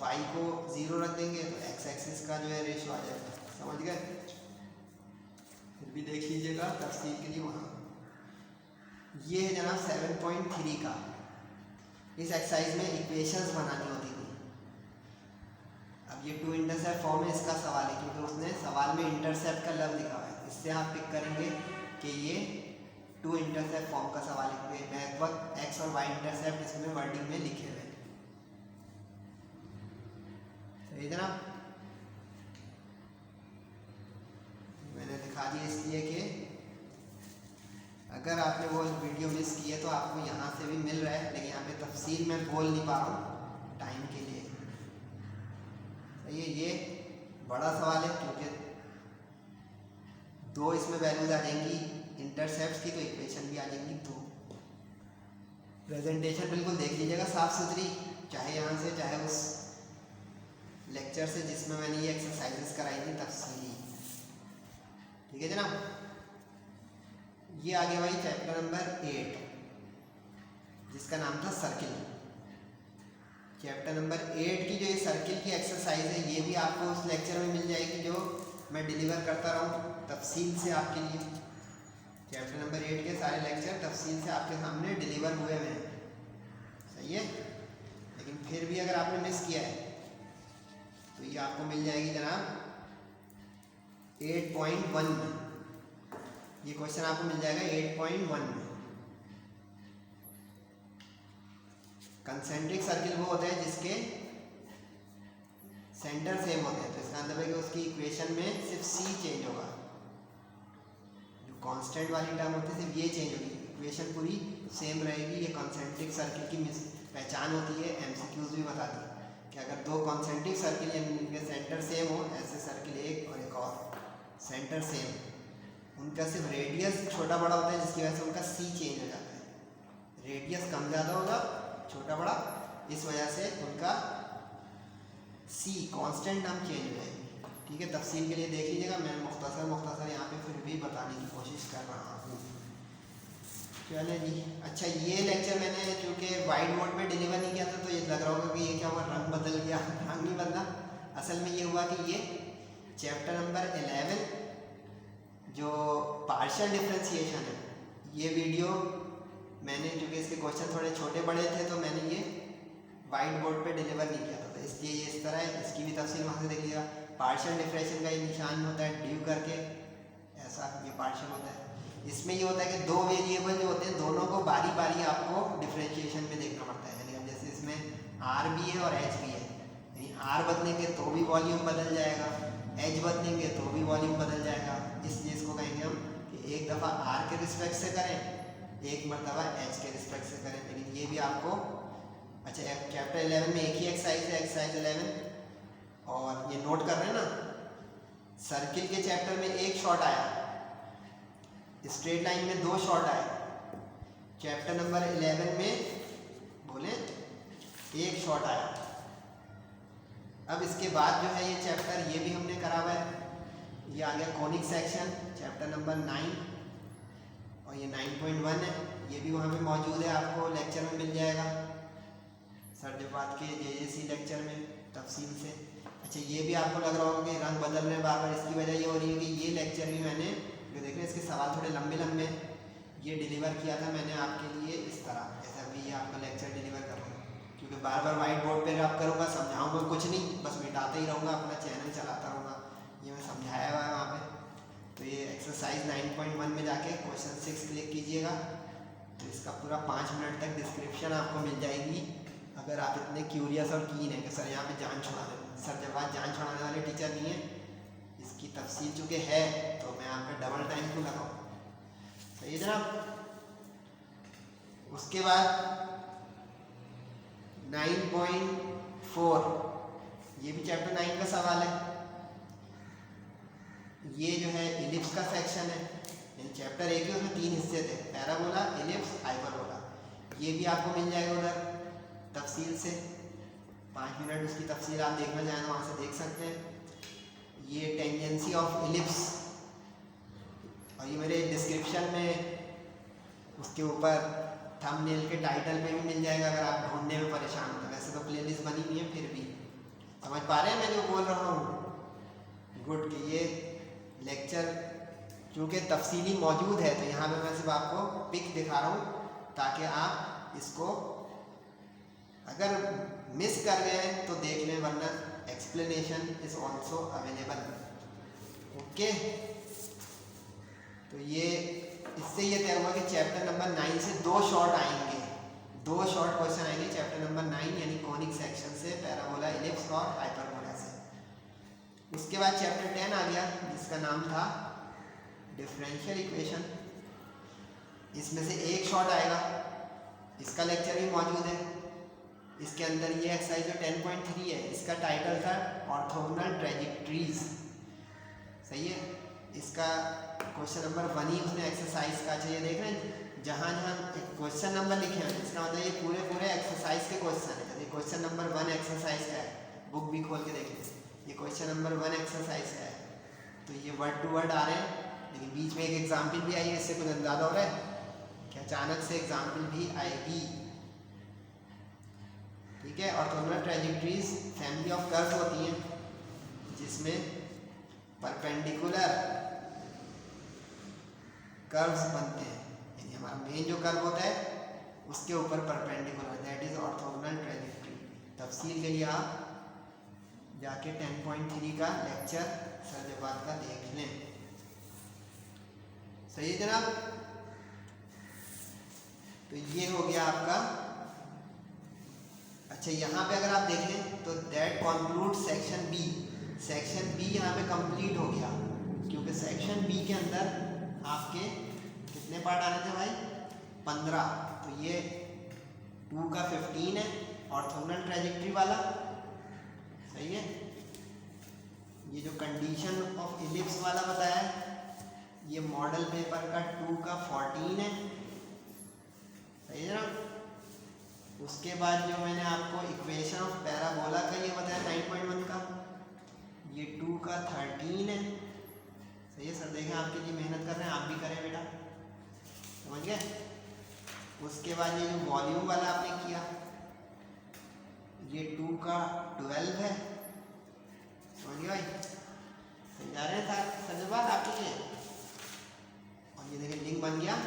y को 0 रख देंगे तो x एक्सिस का जो है रेशियो आ जाएगा, समझ गए। फिर भी देख लीजिएगा तफसील के लिए वहाँ। ये है जनाब 7.3 का, इस एक्सरसाइज में इक्वेशंस बनानी होती थी। अब ये 2 इंटरसेप्ट फॉर्म में इसका सवाल है, क्योंकि उसने सवाल में इंटरसेप्ट का लफ्ज़ लिखा हुआ है, इससे आप पिक करेंगे कि ये 2 इंटरसेप्ट फॉर्म का सवाल है, बैक वक्त x और y इंटरसेप्ट इसमें वर्डिंग में लिखे हुए हैं, सही जनाब। मैंने दिखा दिया इसलिए कि अगर आपने वो वीडियो मिस की है तो आपको यहाँ से भी मिल रहा है, लेकिन यहाँ पे तफसील में बोल नहीं पा रहा हूँ टाइम के लिए, सही है। ये बड़ा सवाल है क्योंकि 2 इसमें वैल्यूज आ जाएंगी इंटरसेप्ट्स की, तो इक्वेशन भी आ जाएंगी। तो प्रेजेंटेशन बिल्कुल देख लीजिएगा साफ सुथरी, चाहे यहाँ से चाहे उस लेक्चर से जिसमें मैंने ये एक्सरसाइजेस कराई थी तफसीली, ठीक है जनाब। ये आगे भाई चैप्टर नंबर 8 जिसका नाम था सर्किल। चैप्टर नंबर 8 की जो ये सर्किल की एक्सरसाइज है, ये भी आपको उस लेक्चर में मिल जाएगी जो मैं डिलीवर करता रहूँ तफसील से आपके लिए। चैप्टर नंबर 8 के सारे लेक्चर तफसील से आपके सामने डिलीवर हुए हैं, सही है। लेकिन फिर भी अगर आपने मिस किया है तो ये आपको मिल जाएगी जनाब 8.1 में, ये क्वेश्चन आपको मिल जाएगा 8.1 में। कंसेंट्रिक सर्किल वो होता है जिसके सेंटर सेम होते हैं, तो इसका मतलब है कि उसकी इक्वेशन में सिर्फ सी चेंज होगा, जो कांस्टेंट वाली टर्म होती है सिर्फ ये चेंज होगी, इक्वेशन पूरी सेम रहेगी। ये कंसेंट्रिक सर्किल की पहचान होती है, एमसीक्यूज भी बताती है कि अगर दो कंसेंट्रिक सर्किल यानी इनके सेंटर सेम हो, ऐसे सर्किल एक और एक और सेंटर सेम, उनका सिर्फ रेडियस छोटा बड़ा होता है जिसकी वजह से उनका सी चेंज हो जाता है। रेडियस कम ज़्यादा होगा, छोटा बड़ा, इस वजह से उनका सी कांस्टेंट टर्म चेंज हो जाएगी। ठीक है, तफसील के लिए देख लीजिएगा, मैं मुख्तसर यहाँ पे फिर भी बताने की कोशिश कर रहा हूँ। चले जी, अच्छा ये लेक्चर मैंने चूँकि वाइट बोर्ड पे डिलीवर नहीं किया था तो ये लग रहा होगा कि ये क्या हुआ, रंग बदल गया। रंग नहीं बदला, असल में ये हुआ कि ये चैप्टर नंबर 11 जो पार्शियल डिफ्रेंशिएशन है, ये वीडियो मैंने चूँकि इसके क्वेश्चन थोड़े छोटे बड़े थे तो मैंने ये वाइट बोर्ड पे डिलीवर नहीं किया था, तो इसलिए ये इस तरह है। इसकी भी तफसील वहाँ से देख लीजिएगा। पार्शियल डिफ्रेंशिएशन का ये निशान होता है ड्यू करके, ऐसा ये पार्शियल होता है। इसमें ये होता है कि दो वेरिएबल जो होते हैं दोनों को बारी बारी आपको डिफ्रेंशिएशन में देखना पड़ता है। यानी जैसे इसमें आर भी है और एच भी है, यानी आर बदलेंगे तो भी वॉल्यूम बदल जाएगा, एच बदलेंगे तो भी वॉल्यूम बदल जाएगा। इसलिए इसको कहेंगे हम कि एक दफ़ा आर के रिस्पेक्ट से करें, एक मरतबा एच के रिस्पेक्ट से करें। लेकिन ये भी आपको, अच्छा चैप्टर 11 में एक ही एक्सरसाइज है, एक्सरसाइज 11, और ये नोट कर रहे हैं ना, सर्किल के चैप्टर में एक शॉट आया, स्ट्रेट लाइन में दो शॉट आए, चैप्टर नंबर 11 में बोले एक शॉट आया। अब इसके बाद जो है ये चैप्टर ये भी हमने करा हुआ है, ये आ गया कॉनिक सेक्शन चैप्टर नंबर 9 और ये 9.1 है, ये भी वहाँ पे मौजूद है, आपको लेक्चर में मिल जाएगा सरजबात के जेजेसी लेक्चर में तफसील से। अच्छा ये भी आपको लग रहा होगा कि रंग बदल रहे हैं बार बार, इसकी वजह ये हो रही है कि ये लेक्चर भी मैंने जो देख रहे हैं इसके सवाल थोड़े लंबे लंबे ये डिलीवर किया था मैंने आपके लिए इस तरह, जैसे अभी ये आपका लेक्चर डिलीवर कर रहा हूँ, क्योंकि बार बार वाइट बोर्ड पे रब करूँगा, समझाऊँगा कुछ नहीं, बस मिटाते ही रहूँगा, अपना चैनल चलाता रहूँगा। ये मैं समझाया हुआ है वहाँ पे। तो ये एक्सरसाइज 9.1 में जाके क्वेश्चन 6 क्लिक कीजिएगा, तो इसका पूरा 5 मिनट तक डिस्क्रिप्शन आपको मिल जाएगी। अगर आप इतने क्यूरियस और कीन है कि सर यहाँ पे जान छुड़ाने, सर जब बात जान छुड़ाने वाले टीचर नहीं है, इसकी तफसील चूँकि है तो मैं यहाँ पे डबल टाइम क्यों लगाऊँ, सही है जनाब। उसके बाद 9.4 ये भी चैप्टर 9 का सवाल है। ये जो है इलिप्स का सेक्शन है, चैप्टर 1 के उसमें 3 हिस्से थे, पैराबोला, इलिप्स, हाइपरबोला। ये भी आपको मिल जाएगा उधर तफसील से, 5 मिनट उसकी तफसील आप देखना चाहें तो वहाँ से देख सकते हैं। ये टेंजेंसी ऑफ इलिप्स, और ये मेरे डिस्क्रिप्शन में उसके ऊपर थंबनेल के टाइटल पे भी मिल जाएगा अगर आप ढूंढने में परेशान हो। वैसे तो प्लेलिस्ट बनी नहीं है, फिर भी समझ पा रहे हैं मैं जो बोल रहा हूँ। गुड, कि ये लेक्चर चूँकि तफसीली मौजूद है तो यहाँ पे मैं सिर्फ आपको पिक दिखा रहा हूँ ताकि आप इसको अगर मिस कर गए हैं तो देख लें, वरना explanation is also available. Okay, तो ये इससे ये तय हुआ कि चैप्टर नंबर 9 से 2 शॉर्ट आएंगे, 2 शॉर्ट क्वेश्चन आएंगे चैप्टर नंबर 9 यानी कॉनिक सेक्शन से, पैराबोला, इलिप्स और हाइपरबोला से। उसके बाद चैप्टर 10 आ गया जिसका नाम था डिफरेंशियल इक्वेशन। इसमें से एक शॉर्ट आएगा, इसका लेक्चर भी मौजूद है। इसके अंदर ये एक्सरसाइज जो 10.3 है इसका टाइटल था ऑर्थोगोनल ट्रेजेक्टरीज, सही है। इसका क्वेश्चन नंबर 1 ही उसने एक्सरसाइज का, चाहिए देख रहे हैं जहाँ जहाँ क्वेश्चन नंबर लिखे हैं इसका मतलब ये पूरे पूरे एक्सरसाइज के क्वेश्चन है। ये क्वेश्चन नंबर 1 एक्सरसाइज का है, बुक भी खोल के देख लीजिए, ये क्वेश्चन नंबर 1 एक्सरसाइज का है। तो ये वर्ड टू वर्ड आ रहे हैं, लेकिन बीच में एक एग्जाम्पल भी आई है, इससे कुछ अंदाजा हो रहा है कि अचानक से एग्जाम्पल भी आएगी, ठीक है। Orthogonal trajectories family of curve होती हैं जिसमें परपेंडिकुलर कर्व्स बनते हैं, यानी हमारा मेन जो कर्व होता है उसके ऊपर perpendicular, that is orthogonal trajectory. तफसील के लिए आप जाके 10.3 का लेक्चर सरजबात का देख लें, सही है जनाब। तो ये हो गया आपका अच्छा यहाँ पे अगर आप देखें तो that conclude section B, section B यहाँ पे कंप्लीट हो गया, क्योंकि सेक्शन बी के अंदर आपके कितने पार्ट आने थे भाई? 15। तो ये 2 का 15 है, ऑर्थोगोनल ट्रेजेक्टरी वाला, सही है। ये जो कंडीशन ऑफ इलिप्स वाला बताया है, ये मॉडल पेपर का 2 का 14 है, सही है ना। उसके बाद जो मैंने आपको इक्वेशन ऑफ पैराबोला का ये बताया 9.1 का, ये 2 का 13 है, सही है सर। देखें आपके लिए मेहनत कर रहे हैं, आप भी करें बेटा, समझ गए। उसके बाद ये जो वॉल्यूम वाला आपने किया, ये 2 का 12 है, समझ गए भाई, सही जा रहे हैं सर बात आपके लिए। और ये देखिए लिंक बन गया,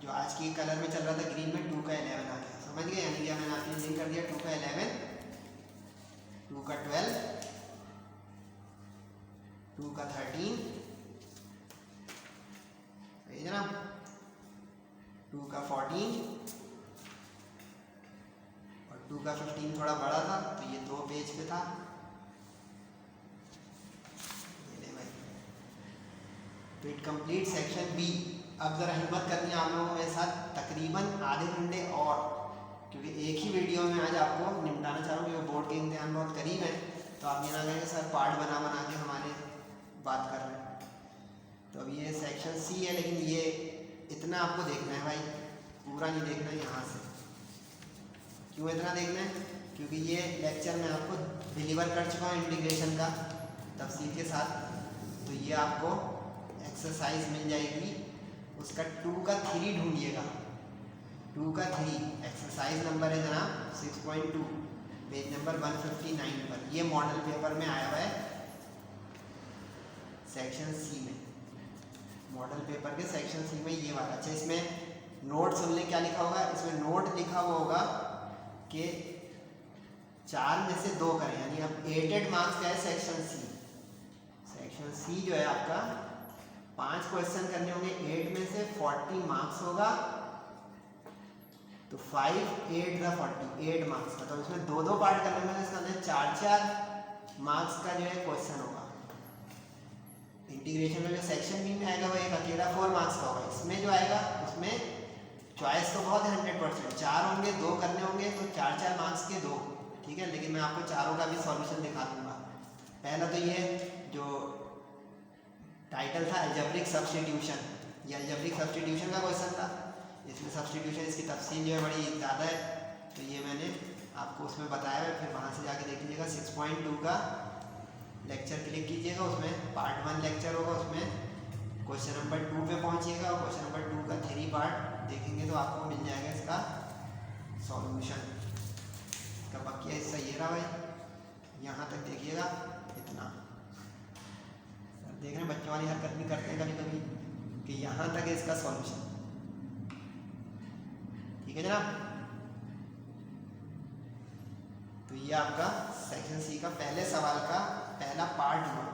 जो आज की कलर में चल रहा था ग्रीन में 2 का 11 आ गया, समझ गए। यानी कि मैंने आपके लिंक कर दिया 2 का 11, 2 का 12, 2 का 13, सही है ना, 2 का 14 और 2 का 15 थोड़ा बड़ा था तो ये 2 पेज पे था। ये ले भाई, तो इट कंप्लीट सेक्शन बी। अब जरा हिम्मत करनी है आप लोगों के साथ, तकरीबन आधे घंटे और, क्योंकि एक ही वीडियो में आज आपको निपटाना चाह रहा हूँ, क्योंकि बोर्ड के इम्तिहान बहुत करीब है। तो आप ये ना कहेंगे सर पार्ट बना बना के हमारे बात कर रहे हैं। तो अब ये सेक्शन सी है, लेकिन ये इतना आपको देखना है भाई, पूरा नहीं देखना है यहाँ से। क्यों इतना देखना है? क्योंकि ये लेक्चर मैं आपको डिलीवर कर चुका हूँ इंटीग्रेशन का तफसील के साथ। तो ये आपको एक्सरसाइज मिल जाएगी, उसका 2 का 3 ढूंढिएगा, 2 का 3 एक्सरसाइज नंबर है जनाब 6.2, पेज नंबर 159 पर। ये मॉडल पेपर में आया हुआ है सेक्शन सी में, मॉडल पेपर के सेक्शन सी में ये वाला। अच्छा, इसमें नोट सुन ले क्या लिखा होगा, इसमें नोट लिखा हुआ होगा कि 4 में से 2 करें, यानी अब 8 मार्क्स का है सेक्शन सी। सेक्शन सी जो है आपका 5 क्वेश्चन करने होंगे, 8 में से 40 मार्क्स होगा, तो 5 8 द 40, 8 मार्क्स, मतलब इसमें 2-2 पार्ट करने में इसका अंदर 4-4 मार्क्स का जो है क्वेश्चन होगा। इंटीग्रेशन में जो सेक्शन बी में आएगा वो एक अकेला 4 मार्क्स का होगा। इसमें जो आएगा उसमें चॉइस तो बहुत है 100%, 4 होंगे, 2 करने होंगे, तो 4-4 मार्क्स के 2, ठीक है। लेकिन मैं आपको चारों का भी सॉल्यूशन दिखा दूंगा। पहला तो ये जो टाइटल था अलजेब्रिक सब्स्टिट्यूशन, ये अलजेब्रिक सब्स्टिट्यूशन का क्वेश्चन था। इसमें सब्स्टिट्यूशन इसकी तफसील जो है बड़ी ज़्यादा है, तो ये मैंने आपको उसमें बताया है, फिर वहाँ से जाके देख लीजिएगा। 6.2 का लेक्चर क्लिक कीजिएगा, उसमें पार्ट 1 लेक्चर होगा, उसमें क्वेश्चन नंबर 2 पे पहुँचिएगा और क्वेश्चन नंबर 2 का 3 पार्ट देखेंगे तो आपको मिल जाएगा इसका सॉल्यूशन। इसका बाकी हिस्सा ये रहा भाई, यहाँ तक देखिएगा इतना। देख रहे हैं बच्चों वाली हरकत भी करते हैं कभी कभी कि यहाँ तक है इसका सॉल्यूशन, ठीक है जनाब। तो ये आपका सेक्शन सी का पहले सवाल का पहला पार्ट हुआ,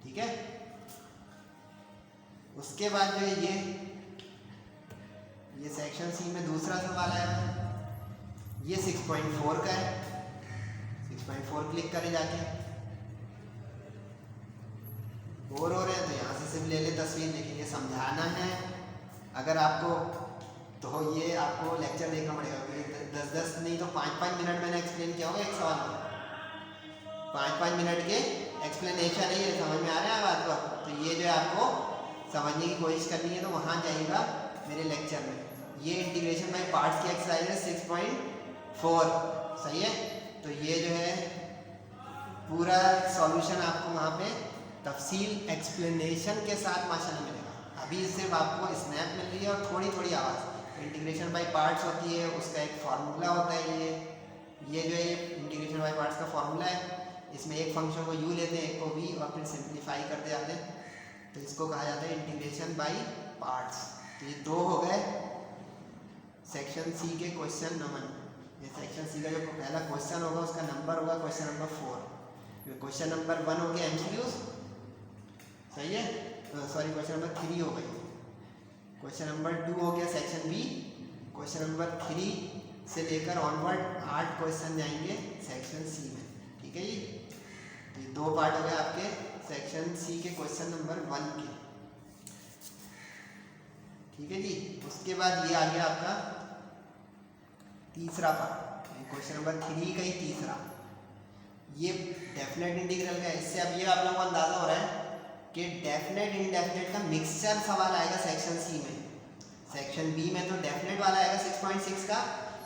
ठीक है। उसके बाद जो है ये सेक्शन सी में दूसरा सवाल आया है, ये 6.4 का है। 6.4 क्लिक करें जाके, बोर हो रहे हैं तो यहाँ से सिर्फ ले ले तस्वीर, देखेंगे समझाना है अगर आपको, तो ये आपको लेक्चर देखना पड़ेगा, क्योंकि 10-10 नहीं तो 5-5 मिनट मैंने एक्सप्लेन किया होगा एक सवाल में, 5-5 मिनट के एक्सप्लेनेशन है, ये समझ में आ रहा है बात को। तो ये जो है आपको समझने की कोशिश करनी है, तो वहाँ जाइएगा मेरे लेक्चर में। ये इंटीग्रेशन बाय पार्ट्स की एक्सरसाइज है 6.4, सही है। तो ये जो है पूरा सॉल्यूशन आपको वहाँ पे तफसील एक्सप्लेनेशन के साथ माशाल्लाह मिलेगा। अभी सिर्फ आपको स्नैप मिल रही है और थोड़ी थोड़ी आवाज़। इंटीग्रेशन बाय पार्ट्स होती है, उसका एक फार्मूला होता है, ये जो है ये इंटीग्रेशन बाय पार्ट्स का फार्मूला है। इसमें एक फंक्शन को u लेते हैं, एक को v, और फिर सिंप्लीफाई करते जाते हैं, तो इसको कहा जाता है इंटीग्रेशन बाय पार्ट्स। तो ये 2 हो गए सेक्शन सी के क्वेश्चन नंबर। ये सेक्शन सी का जो पहला क्वेश्चन होगा उसका नंबर होगा क्वेश्चन नंबर 4। क्वेश्चन नंबर 1 हो गया एमसीक्यूज, सही है, सॉरी क्वेश्चन नंबर 3 हो गई। क्वेश्चन नंबर 2 हो गया सेक्शन बी, क्वेश्चन नंबर 3 से लेकर ऑनवर्ड 8 क्वेश्चन जाएंगे सेक्शन सी में। ठीक है जी, ये 2 पार्ट हो गए आपके सेक्शन सी के क्वेश्चन नंबर 1 के। ठीक है जी, उसके बाद ये आ गया आपका तीसरा पार्ट, क्वेश्चन नंबर 3 का ही तीसरा, ये डेफिनेट इंटीग्रल का है। इससे अब ये आप लोगों को अंदाजा हो रहा है कि डेफिनेट इंडेफिनेट का मिक्सचर सवाल आएगा सेक्शन सी में। सेक्शन बी में तो डेफिनेट वाला आएगा 6.6 का,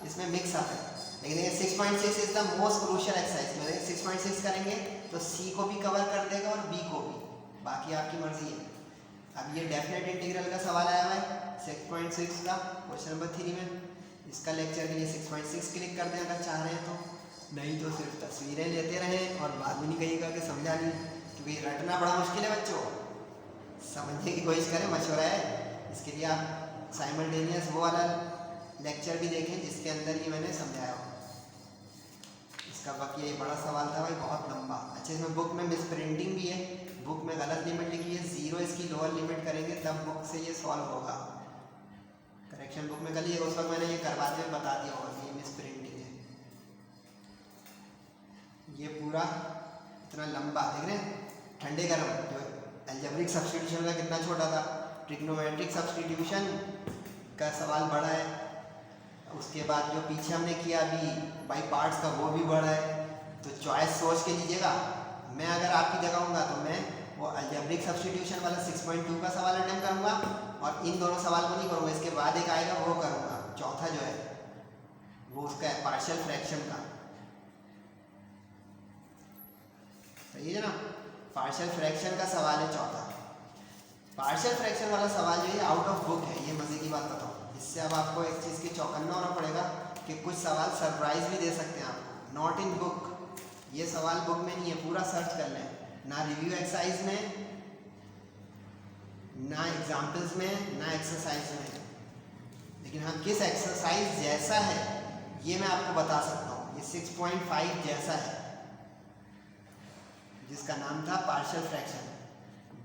इसमें मिक्स आता है। लेकिन देखिए 6.6 is the most crucial exercise में 6.6 करेंगे तो सी को भी कवर कर देगा और बी को भी, बाकी आपकी मर्जी है। अब ये डेफिनेट इंटीग्रल का सवाल आया हुआ है 6.6 का क्वेश्चन नंबर 3 में। इसका लेक्चर के लिए 6.6 क्लिक कर दें अगर चाह रहे हैं तो, नहीं तो सिर्फ तस्वीरें लेते रहें और बाद में नहीं कहिएगा कि समझा नहीं, क्योंकि रटना बड़ा मुश्किल है बच्चों, समझने की कोशिश करें, मशवरा है। इसके लिए आप साइमल्टेनियस वो वाला लेक्चर भी देखें जिसके अंदर ये मैंने समझाया हो। इसका बाकी ये बड़ा सवाल था भाई, बहुत लंबा। अच्छा, इसमें बुक में मिस प्रिंटिंग भी है, बुक में गलत लिमिट लिखी है, 0 इसकी लोअर लिमिट करेंगे तब बुक से ये सॉल्व होगा। करेक्शन बुक में कल ये उस वक्त मैंने ये करवाते हुए बता दिया होगा कि ये मिस प्रिंटिंग है। ये पूरा इतना लंबा देख रहे हैं, ठंडे गर्म, जो अलजेब्रिक सब्स्टिट्यूशन का कितना छोटा था, ट्रिग्नोमेट्रिक सब्स्टिट्यूशन का सवाल बड़ा है, उसके बाद जो पीछे हमने किया अभी बाई पार्ट्स का वो भी बड़ा है। तो चॉइस सोच के लीजिएगा। मैं अगर आपकी जगह होऊंगा तो मैं वो अलजेब्रिक सब्स्टिट्यूशन वाला 6.2 का सवाल अटेम्प्ट करूँगा और इन दोनों सवाल को नहीं करूँगा, इसके बाद एक आएगा वो करूँगा, चौथा जो है वो उसका है पार्शियल फ्रैक्शन का। सही है ना, पार्शियल फ्रैक्शन का सवाल है चौथा। पार्शियल फ्रैक्शन वाला सवाल जो है आउट ऑफ बुक है। ये मजे की बात बताऊँ, इससे अब आपको एक चीज़ की चौकन्ना होना पड़ेगा कि कुछ सवाल सरप्राइज भी दे सकते हैं आपको। नॉट इन बुक, ये सवाल बुक में नहीं है, पूरा सर्च कर लें, ना रिव्यू एक्सरसाइज में, ना एग्जाम्पल्स में, ना एक्सरसाइज में। लेकिन हाँ, किस एक्सरसाइज जैसा है ये मैं आपको बता सकता हूँ। ये 6.5 जैसा है, जिसका नाम था पार्शियल फ्रैक्शन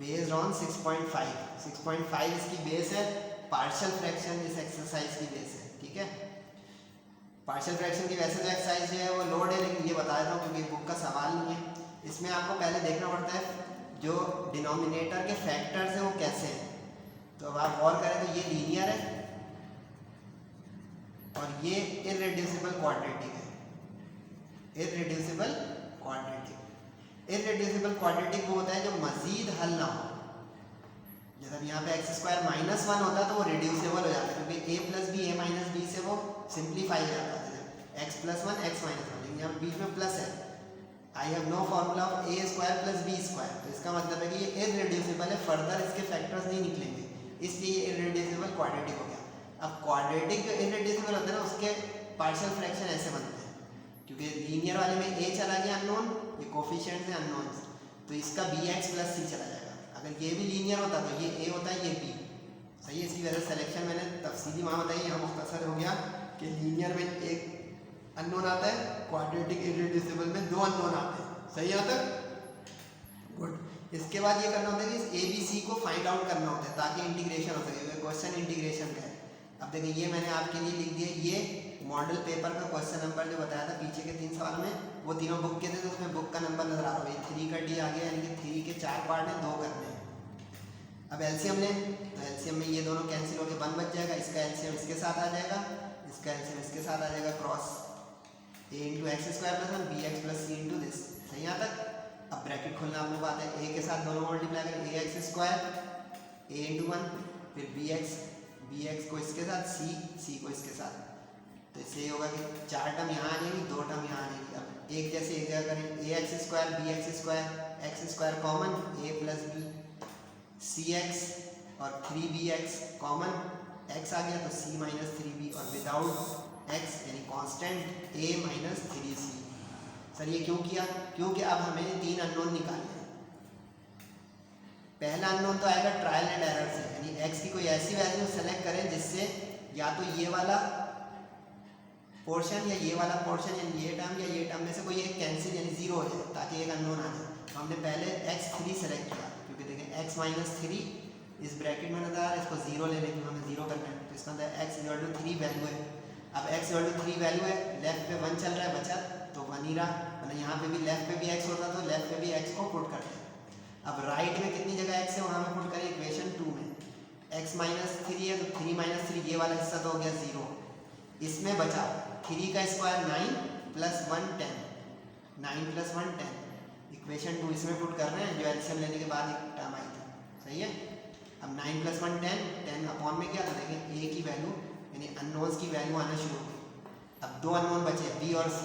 बेस्ड ऑन 6.5। 6.5 इसकी बेस है, पार्शियल फ्रैक्शन इस एक्सरसाइज की बेस है। ठीक है, पार्शियल फ्रैक्शन की वैसे तो एक्सरसाइज जो है वो लोड है, लेकिन ये बता देता हूँ क्योंकि बुक का सवाल नहीं है। इसमें आपको पहले देखना पड़ता है जो डिनोमिनेटर के फैक्टर्स हैं वो कैसे हैं। तो अब आप गौर करें तो ये लीनियर है और ये इररेड्यूसिबल क्वाड्रेटिक है। इररेड्यूसिबल क्वाड्रेटिक, इररेड्यूसिबल क्वाड्रेटिक वो होता है जो मजीद हल ना हो। जब यहाँ पे x² -1 होता है तो वो रिड्यूसिबल हो जाता है, क्योंकि a + b a - b से वो सिंप्लीफाई हो जाता है, x + 1 x - 1। लेकिन यहाँ बीच में प्लस है, I have no formula of a² + b²। तो इसका मतलब है कि ये इररेड्यूसिबल है, फर्दर इसके फैक्टर्स नहीं निकलेंगे, इसलिए ये इररेड्यूसिबल क्वाड्रेटिक हो गया। अब क्वाड्रेटिक जो इररेड्यूसिबल होता है ना, उसके पार्शियल फ्रैक्शन ऐसे बनते हैं, क्योंकि लीनियर वाले में a चला गया अननोन, ये कोफिशिएंट्स हैं अननोन, तो इसका bx + c चला जाएगा। अगर ये भी लीनियर होता तो ये a होता है, ये b। सही है, इसकी वजह से सिलेक्शन मैंने तफसीली वहाँ बताई, यहाँ मुख्तसर हो गया कि लीनियर में एक अननोन आता है, क्वाड्रेटिक इररेड्यूसिबल में 2 अननोन आते हैं। सही आता है, गुड। इसके बाद ये करना होता है कि a b c को फाइंड आउट करना होता है ताकि इंटीग्रेशन हो सके। क्वेश्चन इंटीग्रेशन का है। अब देखिए ये मैंने आपके लिए लिख दिया, ये मॉडल पेपर का क्वेश्चन नंबर जो बताया था पीछे के 3 सवाल में, वो तीनों बुक के थे, तो उसमें बुक का नंबर नजर आ रहा है 3 का d आ गया, यानी कि 3 के 4 पार्ट हैं, 2 करने हैं। अब एलसीएम लें तो एलसीएम में ये दोनों कैंसिल होकर 1 बच जाएगा, इसका एलसीएम इसके साथ आ जाएगा, इसका एलसीएम इसके साथ आ जाएगा, cross a × x² + 1 bx + c × this. सही यहाँ तक। अब ब्रैकेट खोलना हम लोग बात है, a के साथ दोनों मल्टीप्लाई करें, ax² a × 1, फिर bx को इसके साथ, c को इसके साथ। तो इससे ये होगा कि 4 टर्म यहाँ आ जाएगी, 2 टर्म यहाँ आ जाएगी। अब एक जैसे एक जगह करें, ax² bx² x² common, a + b cx और 3bx कॉमन, x आ गया तो c - 3b, और विदाउट x यानी कांस्टेंट a - 3c। सर ये क्यों किया? क्योंकि अब हमें 3 अननोन निकालने हैं। पहला अननोन तो आएगा ट्रायल एंड एरर से, यानी x की कोई ऐसी वैल्यू सेलेक्ट करें जिससे या तो ये वाला पोर्शन या ये वाला पोर्शन, यानी ये टर्म या ये टर्म में से कोई एक कैंसिल यानी 0 हो जाए, ताकि एक अननोन आ जाए। तो हमने पहले x3 सेलेक्ट किया, क्योंकि देखें x - 3 इस ब्रैकेट में नजर आ रहा है, इसको 0 लेने के लिए हमें 0 करना है, तो इसका अंदर x = 3 वैल्यू है। अब x इक्वल टू 3 वैल्यू है, लेफ्ट पे 1 चल रहा है बचा तो 1 ही रहा, मतलब यहाँ पे भी लेफ्ट पे भी x होता तो लेफ्ट पे भी x को पुट करते हैं। अब राइट में कितनी जगह x है वहाँ में पुट करें इक्वेशन 2 में, x माइनस 3 है तो 3 माइनस 3 ये वाला हिस्सा तो हो गया 0, इसमें बचा 3 का स्क्वायर 9 प्लस 1 10, 9 प्लस 1 10, इक्वेशन 2 इसमें पुट कर रहे हैं जो एलसीएम लेने के बाद एक टर्म आई थी, सही है। अब 9 प्लस 1 10, 10 अपॉन में क्या तो देखें a की वैल्यू यानी अननोन्स की वैल्यू आना शुरू हो गई। अब दो अननोन बचे b और c,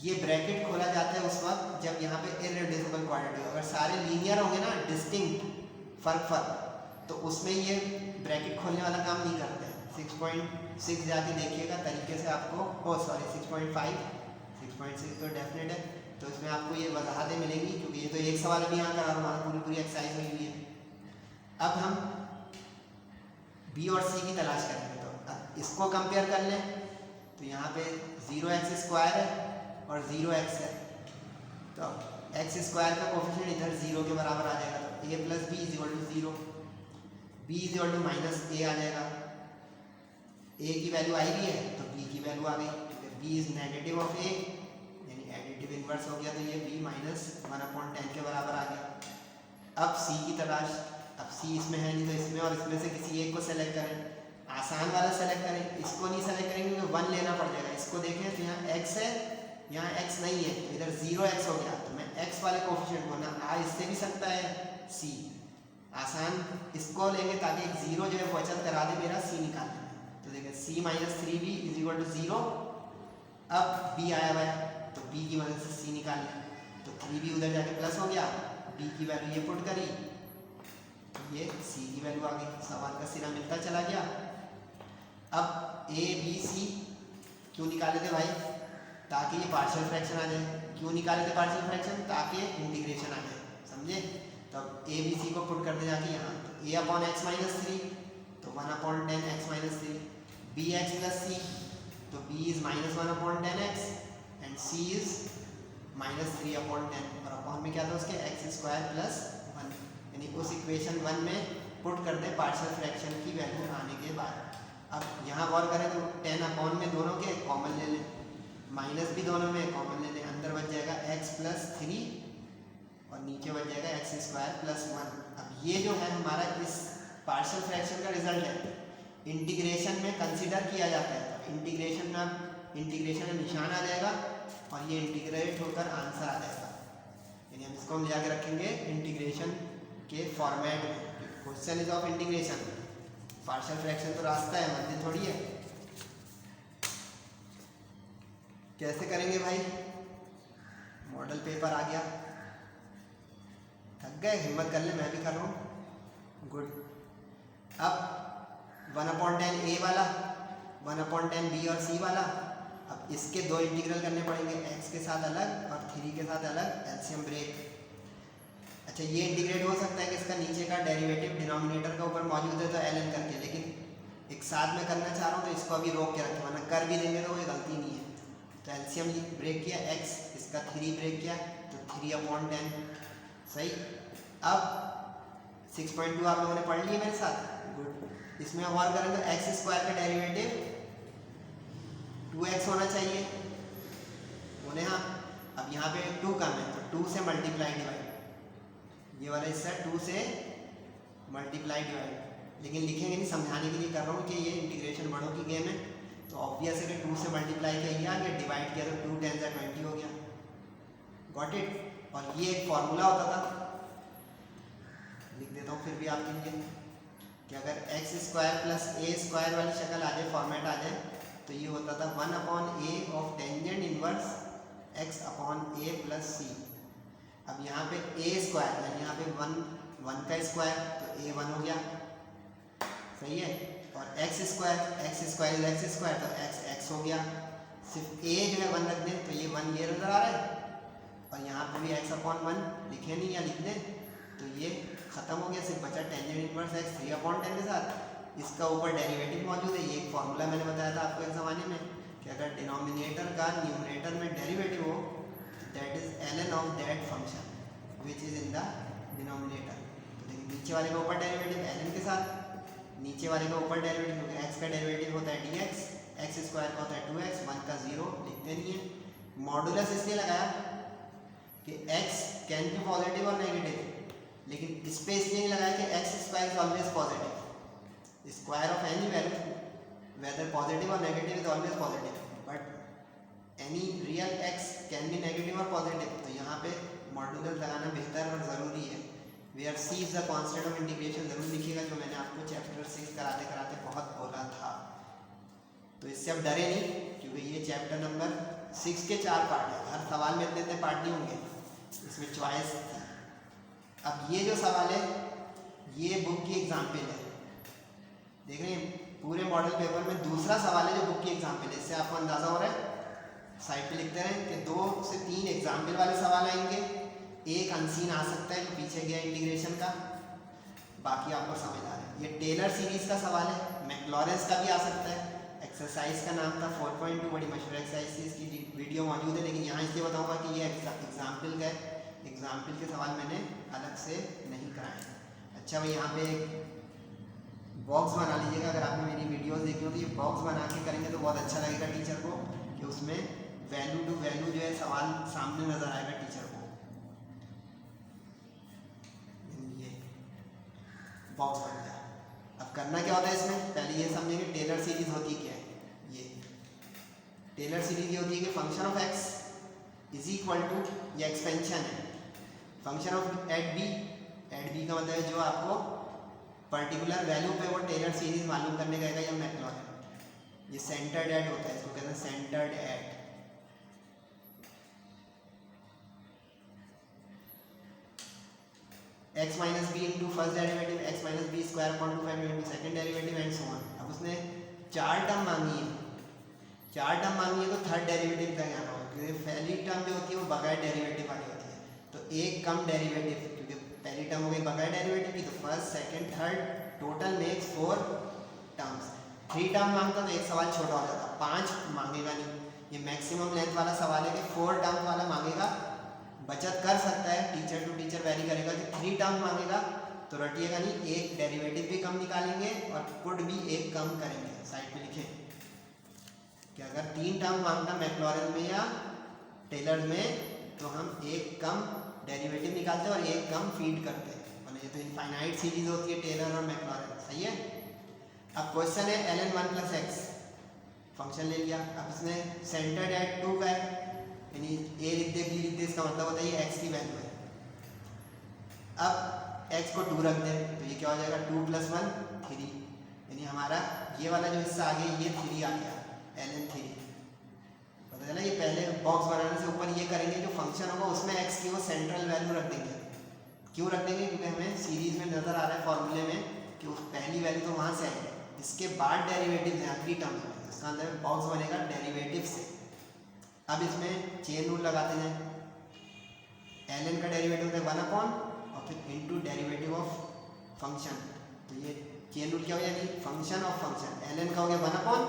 ये ब्रैकेट खोला जाता है उस वक्त जब यहाँ पे इररिड्यूसिबल क्वांटिटी हो, अगर सारे लीनियर होंगे ना डिस्टिंक्ट फर्क तो उसमें ये ब्रैकेट खोलने वाला काम नहीं करते हैं। 6.6 जाके देखिएगा तरीके से आपको, ओ सॉरी 6.5, 6.6 तो डेफिनेट है, तो इसमें आपको ये वजाहतें मिलेंगी क्योंकि ये तो एक सवाल भी यहाँ करा रहा हूँ, पूरी एक्सरसाइज हुई हुई है। अब हम बी और सी की तलाश करेंगे, तो अब इसको कंपेयर कर लें तो यहाँ पे 0x स्क्वायर है और 0x है, तो x स्क्वायर का कोफिशिएंट इधर 0 के बराबर आ जाएगा, तो a plus b is equal to 0, b is equal to minus a आ जाएगा, a की वैल्यू आई भी है तो b की वैल्यू आ गई, b is negative of a यानी एडिटिव इनवर्स हो गया, तो ये b माइनस 1/10 के बराबर आ गया। अब c की तलाश, अब c इसमें है नहीं तो इसमें और इसमें से किसी एक को सेलेक्ट करें, आसान वाला सेलेक्ट करें, इसको नहीं सेलेक्ट करेंगे तो 1 लेना पड़ जाएगा। इसको देखें तो यहाँ x है, यहाँ x नहीं है तो इधर 0x हो गया, तो मैं x वाले कोफिशिएंट को ना आ इससे भी सकता है c, आसान इसको लेंगे ताकि एक 0 जो है वो अचल करा दे मेरा c निकालने में, तो देखिए c minus 3b is equal to 0, अब b आया हुआ है तो b की मदद से c निकाल लिया, तो 3b उधर जाके प्लस हो गया, b की वैल्यू ये पुट करी, ये c की वैल्यू आ गई, सवाल का सिरा मिलता चला गया। अब a b c क्यों निकाले थे भाई, ताकि ये पार्शियल फ्रैक्शन आ जाए, क्यों निकाले थे पार्शियल फ्रैक्शन, ताकि इंटीग्रेशन आ जाए, समझे। तो अब ए बी सी को पुट करते जाके यहाँ, तो a अपॉन एक्स माइनस 3 तो 1/10 x minus 3, b x plus c तो b is minus 1/10 x and c is minus 3/10, और अपॉन में क्या था उसके एक्स स्क्वायर प्लस 1, यानी उस इक्वेशन 1 में पुट कर दें पार्शियल फ्रैक्शन की वैल्यू आने के बाद। अब यहाँ गौर करें तो 10 अपॉन में दोनों के कॉमन ले लें, माइनस भी दोनों में कॉमन ले लें, अंदर बच जाएगा x प्लस 3 और नीचे बच जाएगा एक्स स्क्वायर प्लस 1। अब ये जो है हमारा इस पार्शियल फ्रैक्शन का रिजल्ट है, इंटीग्रेशन में कंसीडर किया जाता है, तो इंटीग्रेशन में निशान आ जाएगा और ये इंटीग्रेट होकर आंसर आ जाएगा, यानी हम इसको हम ले आके रखेंगे इंटीग्रेशन के फॉर्मेट में। Question is of integration, partial fraction तो रास्ता है, मध्य थोड़ी है। कैसे करेंगे भाई, मॉडल पेपर आ गया, थक गए, हिम्मत कर ले, मैं भी कर रहा हूँ, गुड। अब 1/10 a वाला, 1/10 b और c वाला, अब इसके दो इंटीग्रल करने पड़ेंगे, x के साथ अलग और 3 के साथ अलग, एलसीएम ब्रेक। अच्छा ये इंटीग्रेट हो सकता है कि इसका नीचे का डेरिवेटिव डिनोमिनेटर के ऊपर मौजूद है तो ln करके, लेकिन एक साथ में करना चाह रहा हूँ तो इसको अभी रोक के रखें, वरना कर भी देंगे तो कोई गलती नहीं है। तो एलसीएम ब्रेक किया x, इसका 3 ब्रेक किया तो 3/10, सही। अब 6.2 आप लोगों ने पढ़ लिया मेरे साथ, गुड। इसमें और करें तो एक्स स्क्वायर का डेरिवेटिव 2x होना चाहिए, बोले हाँ। अब यहाँ पे 2 कम है तो 2 से मल्टीप्लाई डिवाइड, ये वाला हिस्सा 2 से मल्टीप्लाई डिवाइड, लेकिन लिखेंगे नहीं, समझाने के लिए कर रहा हूँ कि ये इंटीग्रेशन बड़ों की गेम है, तो ऑब्वियस है कि 2 से मल्टीप्लाई किया गया, डिवाइड किया तो 2 10 20 हो गया, गॉट इट। और ये एक फॉर्मूला होता था, लिख देता हूँ फिर भी आपके लिए, कि अगर एक्स स्क्वायर प्लस ए स्क्वायर वाली शक्ल आ जाए, फॉर्मेट आ जाए, तो ये होता था 1/a of tangent inverse x upon a plus c. अब यहाँ पे a स्क्वायर यानी यहाँ पे 1 का स्क्वायर तो a 1 हो गया, सही है, और x स्क्वायर तो x हो गया, सिर्फ a जो है 1 रख दें तो ये 1 ये नजर आ रहा है, और यहाँ पे भी x/1 लिखे नहीं या लिख दें तो ये खत्म हो गया, सिर्फ बचा टेंजेंट इनवर्स x 3/10 के साथ, इसका ऊपर डेरिवेटिव मौजूद है। ये एक फॉर्मूला मैंने बताया था आपको एक ज़माने में कि अगर डिनोमिनेटर का न्यूमरेटर में डेरिवेटिव हो that is ln of that function which is in the denominator. तो देखिए नीचे वाले का ऊपर डेरिवेटिव ln के साथ, नीचे वाले का ऊपर डेरिवेटिव, क्योंकि x का डेरिवेटिव होता है dx, एक्स स्क्वायर का होता है 2x, 1 का 0 लिखते नहीं है। मॉडुलस इसलिए लगाया कि x कैन बी पॉजिटिव और नेगेटिव, लेकिन इस पे इसलिए नहीं लगाया कि x square is always positive. Square of any value whether positive और negative is always positive, but any real x can be negative और पॉजिटिव। तो यहाँ पे मॉडुलस लगाना बेहतर और ज़रूरी है। Where c is the constant of integration जरूर लिखिएगा, जो मैंने आपको चैप्टर 6 कराते कराते बहुत बोला था। तो इससे अब डरे नहीं, क्योंकि ये चैप्टर नंबर 6 के 4 पार्ट है। हर सवाल में इतने पार्ट नहीं होंगे, इसमें चॉइस थी। अब ये जो सवाल है ये बुक की एग्जाम्पल है, देख रहे हैं पूरे मॉडल पेपर में दूसरा सवाल है जो बुक की एग्जाम्पल है। इससे आपको अंदाजा हो रहा है, साइड पे लिखते रहें कि 2 से 3 एग्जाम्पल वाले सवाल आएंगे, एक अनसीन आ सकता है जो पीछे गया इंटीग्रेशन का, बाकी आपको समझ आ रहा है। ये टेलर सीरीज का सवाल है, मैक्लॉरेंस का भी आ सकता है। एक्सरसाइज का नाम था 4.2, बड़ी मशहूर एक्सरसाइज थी, इसकी वीडियो मौजूद है, लेकिन यहाँ इसलिए बताऊंगा कि ये एग्जाम्पल का एग्जाम्पल के सवाल मैंने अलग से नहीं कराए। अच्छा भाई, यहाँ पे बॉक्स बना लीजिएगा। अगर आपने मेरी वीडियोस देखी हो तो ये बॉक्स बना के करेंगे तो बहुत अच्छा लगेगा टीचर को, कि उसमें वैल्यू टू वैल्यू जो है सवाल सामने नजर आएगा टीचर को। ये बॉक्स बन गया। अब करना क्या होता है इसमें, पहले ये समझेंगे टेलर सीरीज होती क्या है। ये टेलर सीरीज ये होती है कि function of x is equal to, ये एक्सपेंशन है, फंक्शन ऑफ एट बी का मतलब है जो आपको पर्टिकुलर वैल्यू पे वो टेलर सीरीज मालूम करने का या मैक्लॉरेन। ये सेंटर्ड एट होता है, इसको कहते हैं centred at. x minus b into first derivative, x minus b square upon 2 into second derivative and so on. अब उसने 4 टर्म मांगी है, 4 टर्म मांगी है तो थर्ड डेरिवेटिव का ज्ञान होगा, क्योंकि पहली टर्म जो होती है वो बगैर डेरिवेटिव वाली होती है। तो एक कम डेरिवेटिव, क्योंकि पहली टर्म हो गई बगैर डेरिवेटिव की, तो first second third total makes 4 terms. 3 term मांगता तो एक सवाल छोटा हो जाता, 5 मांगेगा नहीं। ये मैक्सिमम लेंथ वाला सवाल है कि 4 टर्म वाला मांगेगा। बचत कर सकता है, टीचर टू टीचर वैरी करेगा कि 3 टर्म मांगेगा तो रटिएगा नहीं, एक डेरिवेटिव भी कम निकालेंगे और पुट भी एक कम करेंगे। साइड पे लिखें कि अगर 3 टर्म मांगता मैक्लॉरेन में या टेलर में तो हम एक कम डेरिवेटिव निकालते हैं और एक कम फीड करते हैं। ये तो इनफाइनाइट सीरीज होती है टेलर और मैक्लॉरेन, सही है। अब क्वेश्चन है ln 1 प्लस एक्स, फंक्शन ले लिया। अब इसमें सेंटर्ड एट 2 का है, यानी ए लिख दे बी लिख दे, इसका मतलब होता है ये एक्स की वैल्यू है। अब एक्स को 2 रख दे तो ये क्या हो जाएगा, 2 + 1 3, यानी हमारा ये वाला जो हिस्सा आ गया ये 3 आ गया, ln 3। पता चला, ये पहले बॉक्स बनाने से ऊपर ये करेंगे, जो फंक्शन होगा उसमें एक्स की वो सेंट्रल वैल्यू रख देंगे। क्यों रख देंगे, क्योंकि हमें सीरीज में नजर आ रहा है फॉर्मूले में कि उस पहली वैल्यू तो वहाँ से आएगी, इसके बाद डेरिवेटिव है आखिरी टर्म में, इसका मतलब बॉक्स बनेगा डेरिवेटिव से। अब इसमें चेन रूल लगाते हैं, ln का डेरिवेटिव है 1 अपॉन और फिर इनटू डेरिवेटिव ऑफ फंक्शन। तो ये चेन रूल क्या हो जाएगी, फंक्शन ऑफ फंक्शन, ln का हो गया 1 अपॉन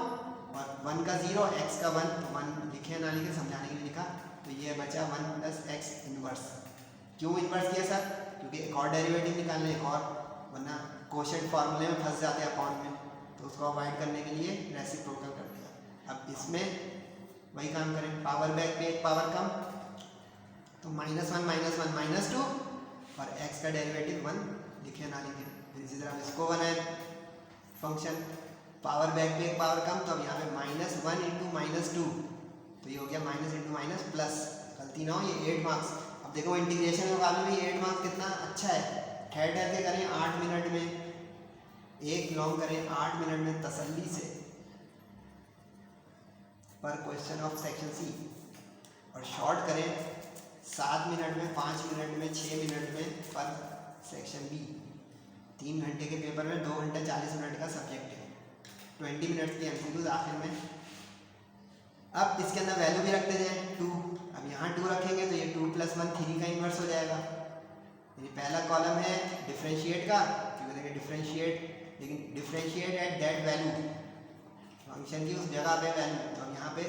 और 1 का 0, x का 1, 1 लिखे ना लिखे समझाने के लिए लिखा। तो ये बचा 1 + x इनवर्स। क्यों इनवर्स किया सर, क्योंकि एक और डेरिवेटिव निकालने, एक और, वरना कोशेंट फार्मूले में फंस जाते हैं अपॉन में, तो उसको अवॉइड करने के लिए रेसिप्रोकल कर दिया। अब इसमें वही काम करें, पावर बैक पे एक पावर कम, तो -1 -1 -2 और x का डेरिवेटिव 1 लिखे ना लिखे। इसी तरह इसको बनाए फंक्शन, पावर बैक पे एक पावर कम, तो अब यहाँ पे -1 × -2, तो ये हो गया माइनस इंटू माइनस प्लस, गलती ना हो, ये 8 मार्क्स। अब देखो इंटीग्रेशन के मुकाबले में 8 मार्क्स कितना अच्छा है। ठहर ठहर के करें 8 मिनट में, एक लॉन्ग करें 8 मिनट में तसल्ली से पर क्वेश्चन ऑफ सेक्शन सी, और शॉर्ट करें 7 मिनट में, 5 मिनट में, 6 मिनट में पर सेक्शन बी। 3 घंटे के पेपर में 2 घंटे 40 मिनट का सब्जेक्ट है, 20 मिनट की एमसीक्यूज आखिर में। अब इसके अंदर वैल्यू भी रखते जाएं 2, अब यहाँ 2 रखेंगे तो ये 2 + 1 3 का इन्वर्स हो जाएगा। यानी पहला कॉलम है डिफरेंशिएट का, क्योंकि देखिए डिफरेंशिएट, लेकिन differentiate at that value, function की उस जगह पे वैल्यू, तो हम यहाँ पे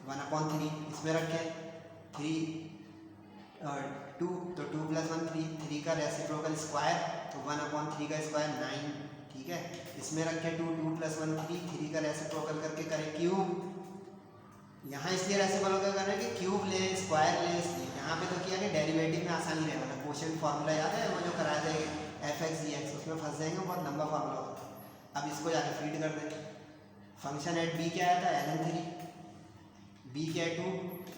1/3 इसमें रखें, 2 तो 2 + 1 3, 3 का रेसिप्रोकल स्क्वायर, तो 1/3 का स्क्वायर 9, ठीक है। इसमें रखे 2, 2 + 1 3, 3 का रेसिप्रोकल करके करें क्यूब। यहाँ इसलिए रेसिप्रोकल कर रहे हैं कि क्यूब ले स्क्वायर ले, इसलिए यहाँ पे तो किया कि डेरिवेटिव में आसानी रहेगा ना। क्वोशिएंट फार्मूला याद है वो जो कराया जाएगा fx dx, उसमें फंस जाएंगे, बहुत लंबा फार्मूला होता है। अब इसको जाके फीड कर देंगे। फंक्शन एट बी क्या आया था ln3, बी क्या 2,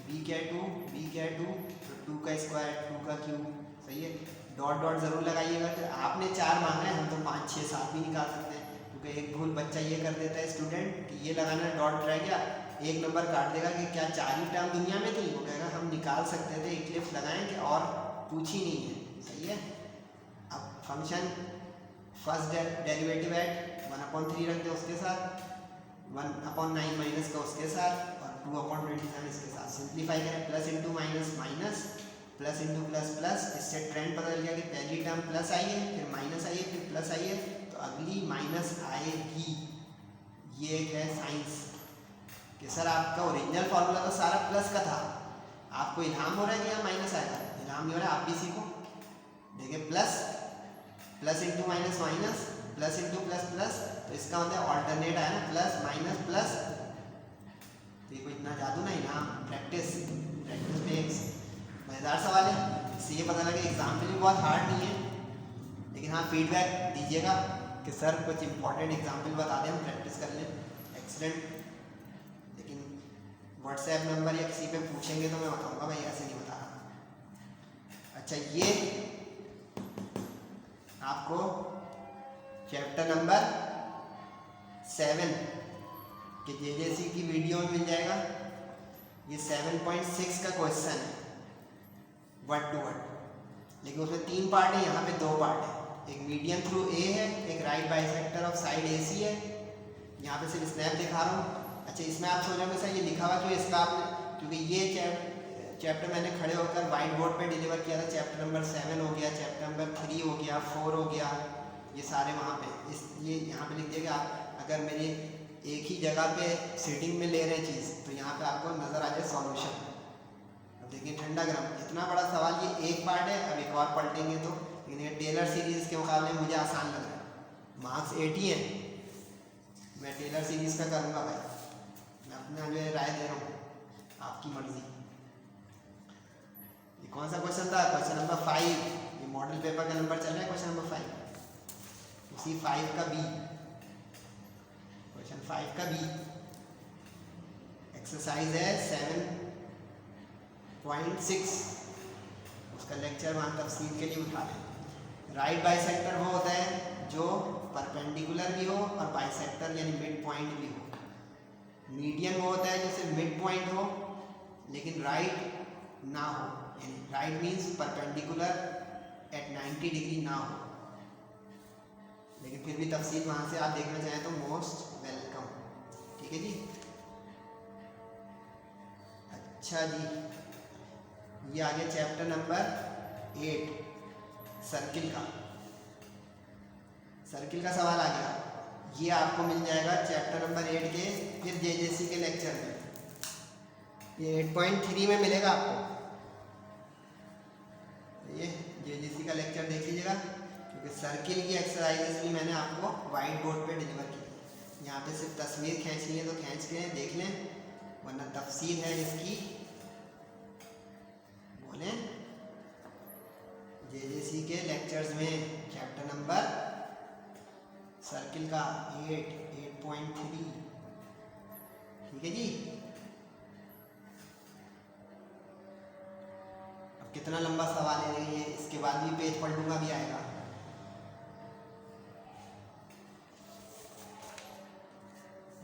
बी क्या 2, बी क्या 2, तो 2 का स्क्वायर 2 का क्यूब, सही है। डॉट डॉट ज़रूर लगाइएगा। तो आपने 4 मांगा है, हम तो 5, 6, 7 भी निकाल सकते हैं, क्योंकि एक भूल बच्चा ये कर देता है स्टूडेंट कि ये लगाना डॉट रह गया, 1 नंबर काट देगा कि क्या 4 ही टर्म दुनिया में थी। वो कहेगा हम निकाल सकते थे, इक्लिप्स लगाएं कि और पूछ ही नहीं है, सही है। अब फंक्शन फर्स्ट डेरिवेटिव एट 1/3 रख दे, उसके साथ 1/9 माइनस का उसके साथ, और 2/27 इसके साथ। सिंप्लीफाई करें, plus into minus minus, plus into plus plus. इससे ट्रेंड पता चल गया कि पहली टर्म प्लस आई है, फिर माइनस आई है, फिर प्लस आई है, तो अगली माइनस आएगी। ये एक है साइंस कि सर आपका ओरिजिनल फार्मूला तो सारा प्लस का था, आपको इल्हाम हो रहा है कि यहाँ माइनस आएगा। इल्हाम नहीं हो रहा है, आप भी सीखो। देखिए plus plus into minus minus, plus into plus plus, तो इसका मतलब ऑल्टरनेट आया ना, प्लस माइनस प्लस। तो ये कोई इतना जादू नहीं ना, प्रैक्टिस प्रैक्टिस मेक्स। मज़ेदार सवाल है, इससे ये पता लगे एग्जाम्पल भी बहुत हार्ड नहीं है। लेकिन हाँ फीडबैक दीजिएगा कि सर कुछ इंपॉर्टेंट एग्जाम्पल बता दें, हम प्रैक्टिस कर लें। एक्सीलेंट। लेकिन व्हाट्सएप नंबर या किसी पे पूछेंगे तो मैं बताऊंगा भाई ऐसे नहीं बता रहा। अच्छा, ये आपको चैप्टर नंबर 7 के जेजेसी की वीडियो में मिल जाएगा। ये 7.6 का क्वेश्चन है वर्ड टू वर्ड, लेकिन उसमें 3 पार्ट है, यहाँ पे 2 पार्ट है। एक मीडियन थ्रू ए है, एक right bisector of side AC है। यहाँ पे सिर्फ स्नैप दिखा रहा हूँ। अच्छा, इसमें आप सोच रहे हो सर ये लिखा हुआ क्यों इसका आपने, क्योंकि ये चैप्टर मैंने खड़े होकर वाइट बोर्ड पे डिलीवर किया था। चैप्टर नंबर 7 हो गया, चैप्टर नंबर 3 हो गया, 4 हो गया, ये सारे वहाँ पे ये यहाँ पे लिख दिएगा। आप अगर मेरी एक ही जगह पे सीटिंग में ले रहे हैं चीज़, तो यहाँ पे आपको नज़र आ जाए सॉल्यूशन। अब देखिए ठंडा गर्म, इतना बड़ा सवाल, ये एक पार्ट है। अब एक और पलटेंगे तो, लेकिन ये टेलर सीरीज़ के मुकाबले मुझे आसान लग रहा है। मार्क्स 80 हैं, मैं टेलर सीरीज़ का करूँगा भाई, मैं अपना जो राय दे रहा हूँ, आपकी मर्जी। ये कौन सा क्वेश्चन था? Question number 5। ये मॉडल पेपर का नंबर चल रहा है क्वेश्चन नंबर 5, उसी 5 का बी, क्वेश्चन 5 का बी। एक्सरसाइज है 7.6, उसका लेक्चर वहाँ तफसील के लिए उठा लें। राइट बाइसेक्टर वो होता है जो परपेंडिकुलर भी हो और बाइसेक्टर यानी मिड पॉइंट भी हो। मीडियन वो होता है जो सिर्फ मिड पॉइंट हो लेकिन राइट ना हो, यानी right means perpendicular eight 90 degree ना हो। लेकिन फिर भी तफसील वहाँ से आप देखना चाहें तो मोस्ट वेलकम, ठीक है जी। अच्छा जी, ये आ गया चैप्टर नंबर 8 सर्किल का। सर्किल का सवाल आ गया, ये आपको मिल जाएगा चैप्टर नंबर 8 के फिर जेजेसी के लेक्चर में। ये 8.3 में मिलेगा आपको। ये जेजेसी का लेक्चर देख लीजिएगा, क्योंकि सर्किल की एक्सरसाइजेस भी मैंने आपको वाइट बोर्ड पे डिलीवर की। यहाँ पे सिर्फ तस्वीर खींचनी है तो खींच के देख लें, वरना तफसील है इसकी बोले जेजेसी के लेक्चर्स में। चैप्टर नंबर सर्किल का 8.3, ठीक है जी। अब कितना लंबा सवाल है ये, इसके बाद भी पेज पलटूंगा भी आएगा।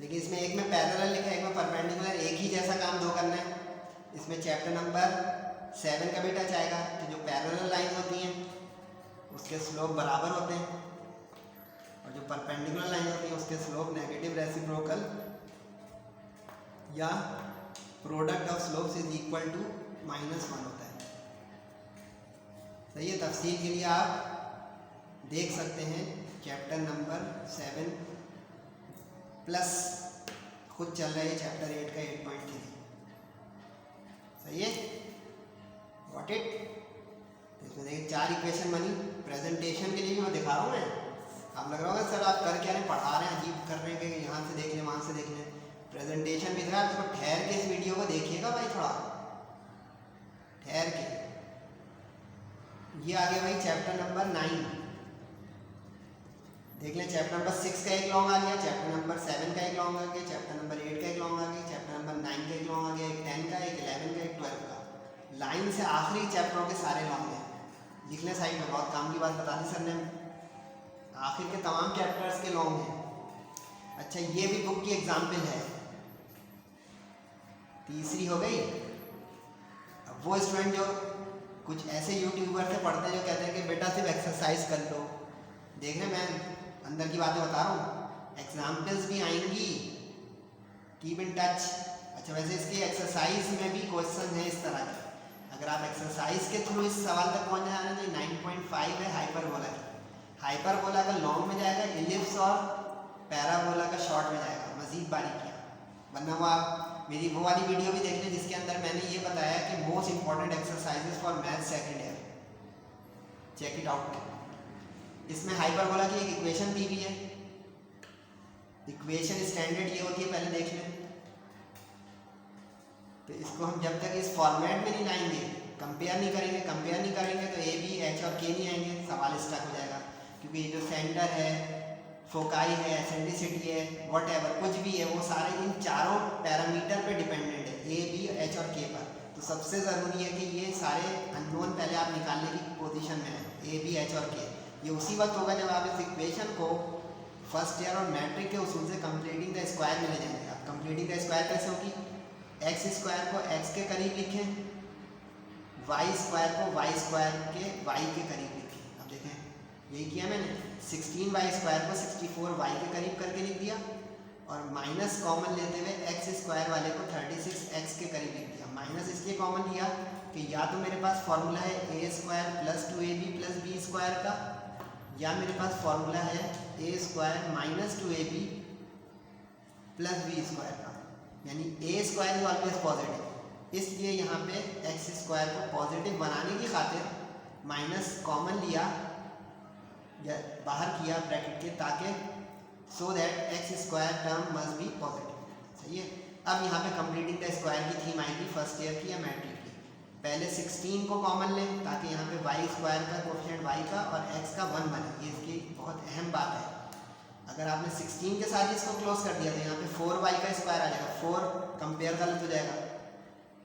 लेकिन इसमें एक में पैरेलल लिखा है, एक में परपेंडिकुलर, एक ही जैसा काम दो करना है। इसमें चैप्टर नंबर 7 का भी टच आएगा कि जो पैरेलल लाइन होती हैं उसके स्लोप बराबर होते हैं, और जो परपेंडिकुलर लाइन होती है उसके स्लोप नेगेटिव रेसिप्रोकल या product of slopes is equal to -1 होता है। सही है, तफसील के लिए आप देख सकते हैं चैप्टर नंबर 7 प्लस खुद चल रहा है चैप्टर 8 का 8.3। सही है, गॉट इट। इसमें देखिए 4 इक्वेशन बनी। प्रेजेंटेशन के लिए भी मैं दिखा रहा हूँ मैं, आप लग रहा होगा सर आप कर क्या रहे हैं, पढ़ा रहे हैं, अजीब कर रहे हैं कि यहाँ से देख लें वहाँ से देख लें, प्रेजेंटेशन भी था, तो ठहर के इस वीडियो को देखिएगा भाई, थोड़ा ठहर के। ये आ गया भाई चैप्टर नंबर 9, देख लें। चैप्टर नंबर 6 का एक लॉन्ग आ गया, चैप्टर नंबर 7 का एक लॉन्ग आ गया, चैप्टर नंबर 8 का एक लॉन्ग आ गया, चैप्टर नंबर 9 का एक लॉन्ग आ गया, एक 10 का, एक 11 का, एक 12 का। लाइन से आखिरी चैप्टरों के सारे लॉन्ग हैं, लिख लें साइड में। बहुत काम की बात बता दी सर ने, आखिर के तमाम चैप्टर्स के लॉन्ग हैं। अच्छा ये भी बुक की एग्जाम्पल है, तीसरी हो गई। अब वो स्टूडेंट जो कुछ ऐसे यूट्यूबर से पढ़ते हैं जो कहते हैं कि बेटा सिर्फ एक्सरसाइज कर लो, देख रहे हैं मैं अंदर की बातें बता रहा हूँ, एग्जाम्पल्स भी आएंगी, कीप इन टच। अच्छा वैसे इसके एक्सरसाइज में भी क्वेश्चन है इस तरह के, अगर आप एक्सरसाइज के थ्रू इस सवाल तक पहुँच जाए तो 9.5 है हाइपरबोला की। हाइपरबोला का लॉन्ग में जाएगा, इलिप्स और पैराबोला का शॉर्ट में जाएगा, मजीद बारीकियाँ। वरना वो आप मेरी वो वाली वीडियो भी देख लें जिसके अंदर मैंने ये बताया कि most important exercises for math second year, check it out. इसमें हाइपरबोला की एक इक्वेशन दी हुई है, इक्वेशन स्टैंडर्ड ये होती है, पहले देख लें। तो इसको हम जब तक इस फॉर्मेट में नहीं लाएंगे, कंपेयर नहीं करेंगे तो ए बी एच और के नहीं आएंगे, सवाल स्टक हो जाएगा। क्योंकि ये जो सेंटर है, फोकाई है, एसेंट्रिसिटी है, व्हाटएवर कुछ भी है, वो सारे इन चारों पैरामीटर पे डिपेंडेंट है, ए बी एच और के पर। तो सबसे ज़रूरी है कि ये सारे अननोन पहले आप निकालने की पोजीशन में है, ए बी एच और के। ये उसी वक्त होगा जब आप इस इक्वेशन को फर्स्ट ईयर और मैट्रिक के उसूल से कंप्लीटिंग द स्क्वायर में ले जाएंगे। आप कंप्लीटिंग द स्क्वायर कैसे होगी, एक्स स्क्वायर को एक्स के करीब लिखें, वाई स्क्वायर को वाई स्क्वायर के वाई के करीब लिखें। अब देखें यही किया मैंने, 16 वाई स्क्वायर को 64 वाई के करीब करके लिख दिया, और माइनस कॉमन लेते हुए एक्स स्क्वायर वाले को 36 एक्स के करीब लिख दिया। माइनस इसलिए कॉमन लिया कि या तो मेरे पास फॉर्मूला है a square plus 2ab plus b square का, या मेरे पास फॉर्मूला है a square minus 2ab plus b square का, यानी a square is always positive. इसलिए यहाँ पे एक्स स्क्वायर को पॉजिटिव बनाने की खातिर माइनस कॉमन लिया या बाहर किया ब्रैकेट के, ताकि so that x square term must be positive. सही है। अब यहाँ पे कंप्लीटिंग द स्क्वायर की थीम आएगी फर्स्ट ईयर की या मैट्रिक की। पहले 16 को कॉमन लें ताकि यहाँ पे वाई स्क्वायर का कोफिशिएंट वाई का और एक्स का 1 बने, ये इसकी बहुत अहम बात है। अगर आपने 16 के साथ इसको क्लोज कर दिया तो यहाँ पे 4y का स्क्वायर आ जाएगा, 4 कंपेयर गलत हो जाएगा।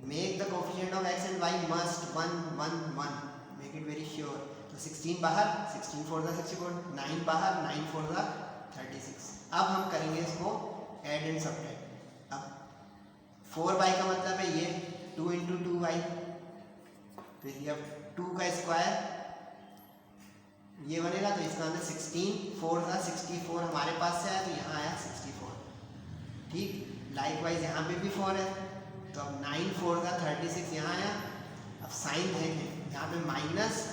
Make the coefficient of x and y must 1 1 1, make it very sure. तो 16 बाहर, 16 4 64, 9 बाहर, 9 4 36। अब हम करेंगे इसको ऐड एंड सब्ट्रैक्ट। अब 4y का मतलब है ये 2 × 2y, तो ये अब 2 का स्क्वायर ये बनेगा, तो इसका अंदर 16 4 था 64 हमारे पास से आया, तो यहाँ आया 64। ठीक, लाइकवाइज यहाँ पे भी 4 है, तो अब 9 4 था 36 यहाँ आया। अब साइन देखें, यहाँ पे माइनस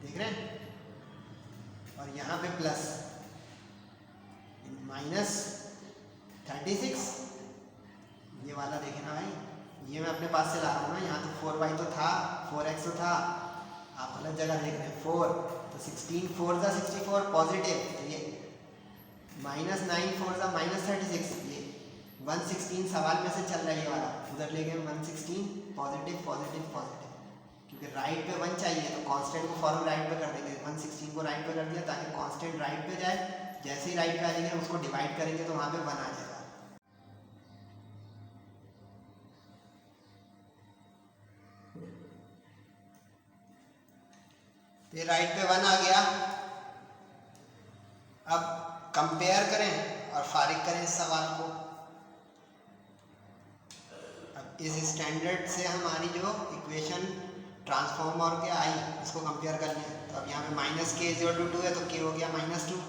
देख रहे हैं, और यहाँ पे प्लस, माइनस 36 ये वाला देखें ना भाई, ये मैं अपने पास से ला रहा हूँ ना, यहाँ तो 4y तो था, 4x तो था, आप अलग जगह देख रहे हैं 4, तो 16 4 64 पॉजिटिव, तो ये माइनस 9 4 माइनस 36, ये 116 सवाल में से चल रहा है, ये वाला उधर ले गए 116 पॉजिटिव पॉजिटिव पॉजिटिव, क्योंकि राइट पे 1 चाहिए तो कांस्टेंट को फॉर्म राइट पे कर देंगे। 116 को राइट पे कर दिया ताकि कांस्टेंट राइट पे जाए, जैसे ही राइट पे आ जाएंगे उसको डिवाइड करेंगे तो वहाँ पे 1 आ जाएगा। ये राइट पे 1 आ गया। अब कंपेयर करें और फारिग करें इस सवाल को। अब इस स्टैंडर्ड से हमारी जो इक्वेशन ट्रांसफॉर्म और के आई इसको कंपेयर कर लें, तो अब यहाँ पे माइनस के इज इक्वल टू 2 है तो के हो गया -2,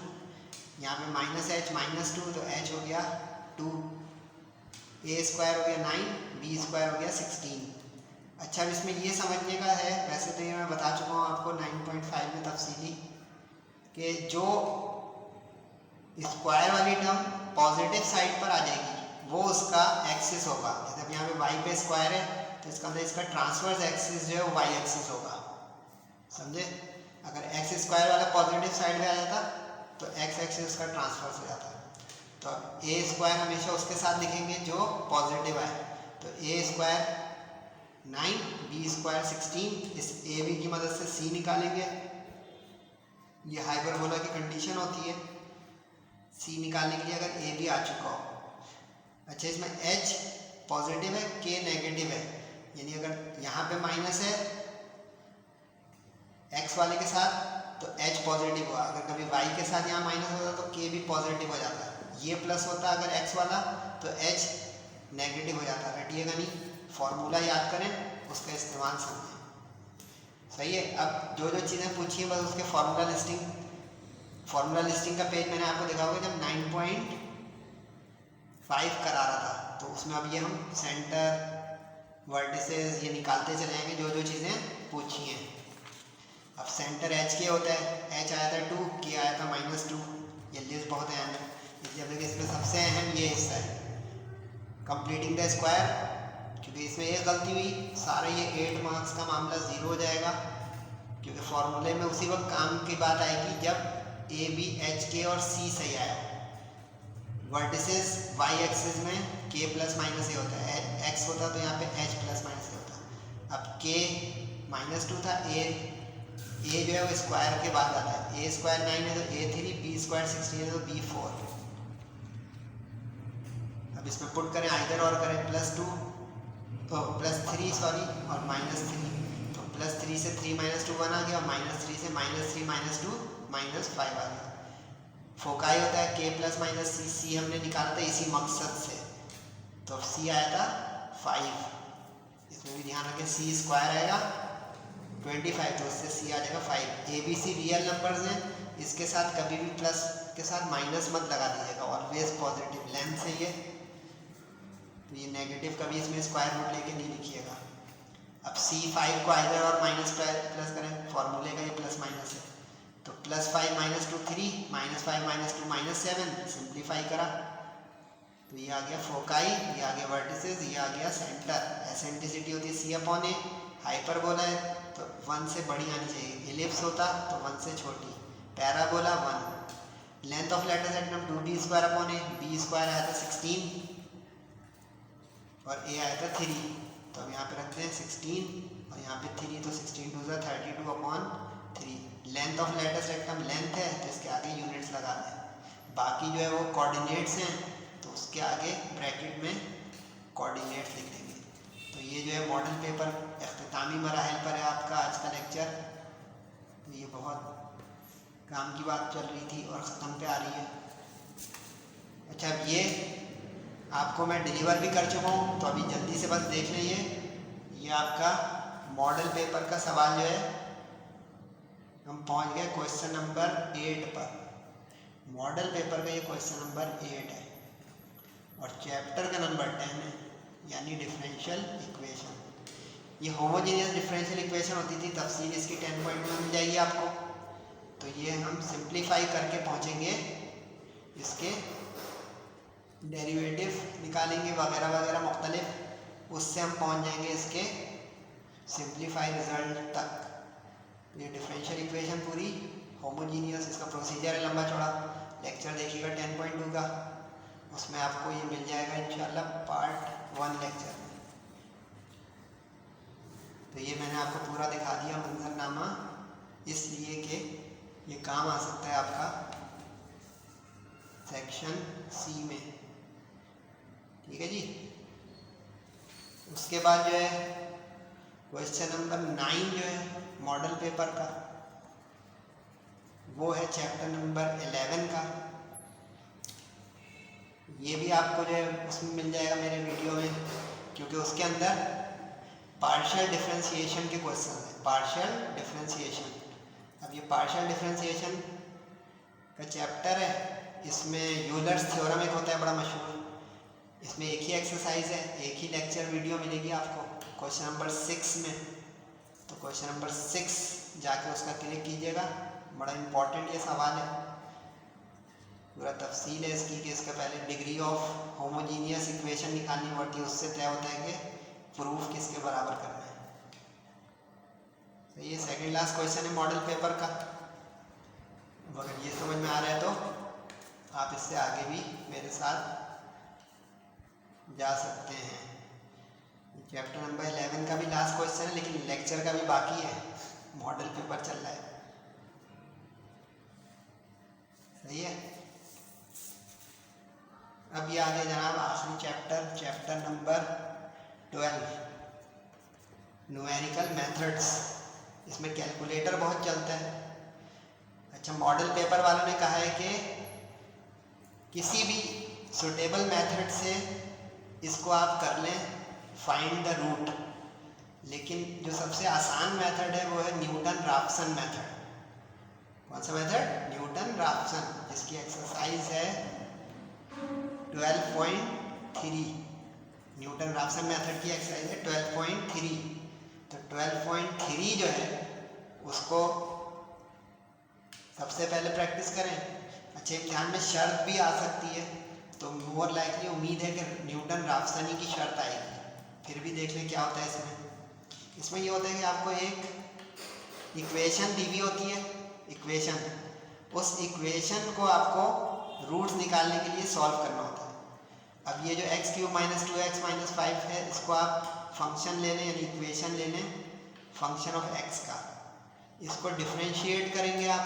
यहाँ पे माइनस एच -2 तो एच हो गया 2, ए स्क्वायर हो गया 9, बी स्क्वायर हो गया 16। अच्छा, अब इसमें ये समझने का है, वैसे तो ये मैं बता चुका हूँ आपको 9.5 में तफसीली, कि जो स्क्वायर वाली टर्म पॉजिटिव साइड पर आ जाएगी वो उसका एक्सिस होगा। जैसे यहाँ पे y पे स्क्वायर है तो इसका मतलब इसका ट्रांसवर्स एक्सिस जो है वो y एक्सिस होगा, समझे। अगर एक्स स्क्वायर वाला पॉजिटिव साइड में आ जाता तो एक्स एक्सिस का ट्रांसफर हो जाता। तो अब ए स्क्वायर हमेशा उसके साथ लिखेंगे जो पॉजिटिव आए। तो ए स्क्वायर 9, बी स्क्वायर 16, इस ए बी की मदद से सी निकालेंगे। ये हाइपरबोला की कंडीशन होती है सी निकालने के लिए अगर ए बी आ चुका हो। अच्छा, इसमें एच पॉजिटिव है, के नेगेटिव है, यानी अगर यहाँ पे माइनस है एक्स वाले के साथ तो एच पॉजिटिव हुआ। अगर कभी वाई के साथ यहाँ माइनस होता तो के भी पॉजिटिव हो जाता है। ये प्लस होता अगर एक्स वाला तो एच नेगेटिव हो जाता। रटिएगा नहीं, फॉर्मूला याद करें, उसका इस्तेमाल समझें। सही है। अब जो जो चीज़ें पूछी हैं बस उसके फार्मूला लिस्टिंग का पेज मैंने आपको दिखा होगा जब 9.5 करा रहा था। तो उसमें अब ये हम सेंटर वर्टिसेस ये निकालते चले जाएंगे जो जो चीज़ें पूछी हैं। अब सेंटर एच के होता है, एच आया था 2, के आया था -2। ये लिस्ट बहुत अहम है, इसलिए देखिए इसमें सबसे अहम ये हिस्सा है कंप्लीटिंग द स्क्वायर, क्योंकि इसमें एक गलती हुई सारा ये 8 मार्क्स का मामला 0 हो जाएगा। क्योंकि फॉर्मूले में उसी वक्त काम की बात आएगी जब ए बी एच के और सी सही आया। वर्टिसेस वाई एक्सिस में के प्लस माइनस ए होता है, एक्स होता तो यहाँ पे एच प्लस माइनस ए होता। अब के -2 था, ए जो है वो स्क्वायर के बाद आता है। ए स्क्वायर 9 है तो ए 3, बी स्क्वायर 16 है तो बी 4। अब इसमें पुट करें आइदर और करें +2 तो +3 सॉरी और -3। तो +3 से 3 -2 1 आ गया, और -3 से -3 -2 -5 आ गया। फोकाई होता है के प्लस माइनस सी, सी हमने निकाला था इसी मकसद से, तो सी आया था 5। इसमें भी ध्यान रखें सी स्क्वायर आएगा 25 तो उससे सी आ जाएगा 5। A b c real numbers हैं, इसके साथ कभी भी प्लस के साथ माइनस मत लगा दीजिएगा, ऑलवेज पॉजिटिव लेंथ से ये। तो ये नेगेटिव कभी इसमें स्क्वायर रूट लेके नहीं लिखिएगा। अब C5 को आइदर और माइनस प्लस करें, फॉर्मूले का ये प्लस माइनस है। तो +5 -2 3, -5 -2 -7, सिंप्लीफाई करा तो ये आ गया फोकाई, ये आ गया वर्टिसेस, ये आ गया सेंटर। एसेंट्रिसिटी होती है C/A, हाइपरबोला है तो 1 से बड़ी आनी चाहिए, इलिप्स होता तो 1 से छोटी, parabola 1। Length of latus set हम 2b² बी स्क्वायर आया था 16 और ए आया था 3। तो हम यहाँ पे रखते हैं 16 और यहाँ पे 3, तो 16 2 32/3। Length of latus rectum length है तो इसके आगे यूनिट्स लगा दें। बाकी जो है वो कोऑर्डिनेट्स हैं तो उसके आगे ब्रैकेट में कोऑर्डिनेट्स लिख देंगे। तो ये जो है मॉडल पेपर इख्तितामी मराहिल पर है आपका आज का लेक्चर। तो ये बहुत काम की बात चल रही थी और ख़त्म पे आ रही है। अच्छा, अब ये आपको मैं डिलीवर भी कर चुका हूँ, तो अभी जल्दी से बस देख लीजिए। ये आपका मॉडल पेपर का सवाल जो है हम पहुँच गए क्वेश्चन नंबर 8 पर। मॉडल पेपर का ये क्वेश्चन नंबर 8 है और चैप्टर का नंबर 10 है, यानी डिफरेंशियल इक्वेशन। ये होमोजेनियस डिफरेंशियल इक्वेशन होती थी, तफसील इसकी 10.1 मिल जाएगी आपको। तो ये हम सिंप्लीफाई करके पहुँचेंगे, इसके डेरिवेटिव निकालेंगे वगैरह वगैरह मुख्तलिफ, उससे हम पहुँच जाएंगे इसके सिंप्लीफाई रिजल्ट तक। ये डिफरेंशियल इक्वेशन पूरी होमोजीनियस, इसका प्रोसीजर है लंबा चौड़ा। लेक्चर देखिएगा 10.2 का, उसमें आपको ये मिल जाएगा इंशाल्लाह पार्ट 1 लेक्चर में। तो ये मैंने आपको पूरा दिखा दिया मंजरनामा, इसलिए कि ये काम आ सकता है आपका सेक्शन सी में। ठीक है जी। उसके बाद जो है क्वेश्चन नंबर 9 जो है मॉडल पेपर का, वो है चैप्टर नंबर 11 का। ये भी आपको जो है उसमें मिल जाएगा मेरे वीडियो में, क्योंकि उसके अंदर पार्शियल डिफरेंशिएशन के क्वेश्चन है। पार्शियल डिफरेंशिएशन, अब ये पार्शियल डिफरेंशिएशन का चैप्टर है। इसमें यूलर्स थ्योरम एक होता है बड़ा मशहूर, इसमें एक ही एक्सरसाइज है, एक ही लेक्चर वीडियो मिलेगी आपको क्वेश्चन नंबर 6 में। तो क्वेश्चन नंबर 6 जाके उसका क्लिक कीजिएगा, बड़ा इम्पॉर्टेंट ये सवाल है, पूरा तफसील है इसकी कि इसका पहले डिग्री ऑफ होमोजीनियस इक्वेशन निकालनी पड़ती है, उससे तय होता है कि प्रूफ किसके बराबर करना है। तो ये सेकंड लास्ट क्वेश्चन है मॉडल पेपर का। अगर ये समझ में आ रहा है तो आप इससे आगे भी मेरे साथ जा सकते हैं। चैप्टर नंबर 11 का भी लास्ट क्वेश्चन है, लेकिन लेक्चर का भी बाकी है, मॉडल पेपर चल रहा है। सही है। अब ये आ गया जनाब आखिरी chapter, chapter number 12, numerical methods. इसमें कैलकुलेटर बहुत चलता है। अच्छा, मॉडल पेपर वालों ने कहा है कि किसी भी सुटेबल मेथड से इसको आप कर लें, फाइंड द रूट, लेकिन जो सबसे आसान मेथड है वो है न्यूटन राफसन मेथड। कौन सा मेथड? न्यूटन राफसन, जिसकी एक्सरसाइज है 12.3। न्यूटन राफसन मेथड की एक्सरसाइज है 12.3। तो 12.3 जो है उसको सबसे पहले प्रैक्टिस करें। अच्छे इम्तिहान में शर्त भी आ सकती है, तो मोर लाइकली उम्मीद है कि न्यूटन राफसनी की शर्त आएगी। फिर भी देख लें क्या होता है इसमें ये होता है कि आपको एक इक्वेशन दी हुई होती है, इक्वेशन, उस इक्वेशन को आपको रूट्स निकालने के लिए सॉल्व करना होता है। अब ये जो x³ - 2x - 5 है, इसको आप फंक्शन ले लें, यानी इक्वेशन ले लें फंक्शन ऑफ x का। इसको डिफरेंशिएट करेंगे आप,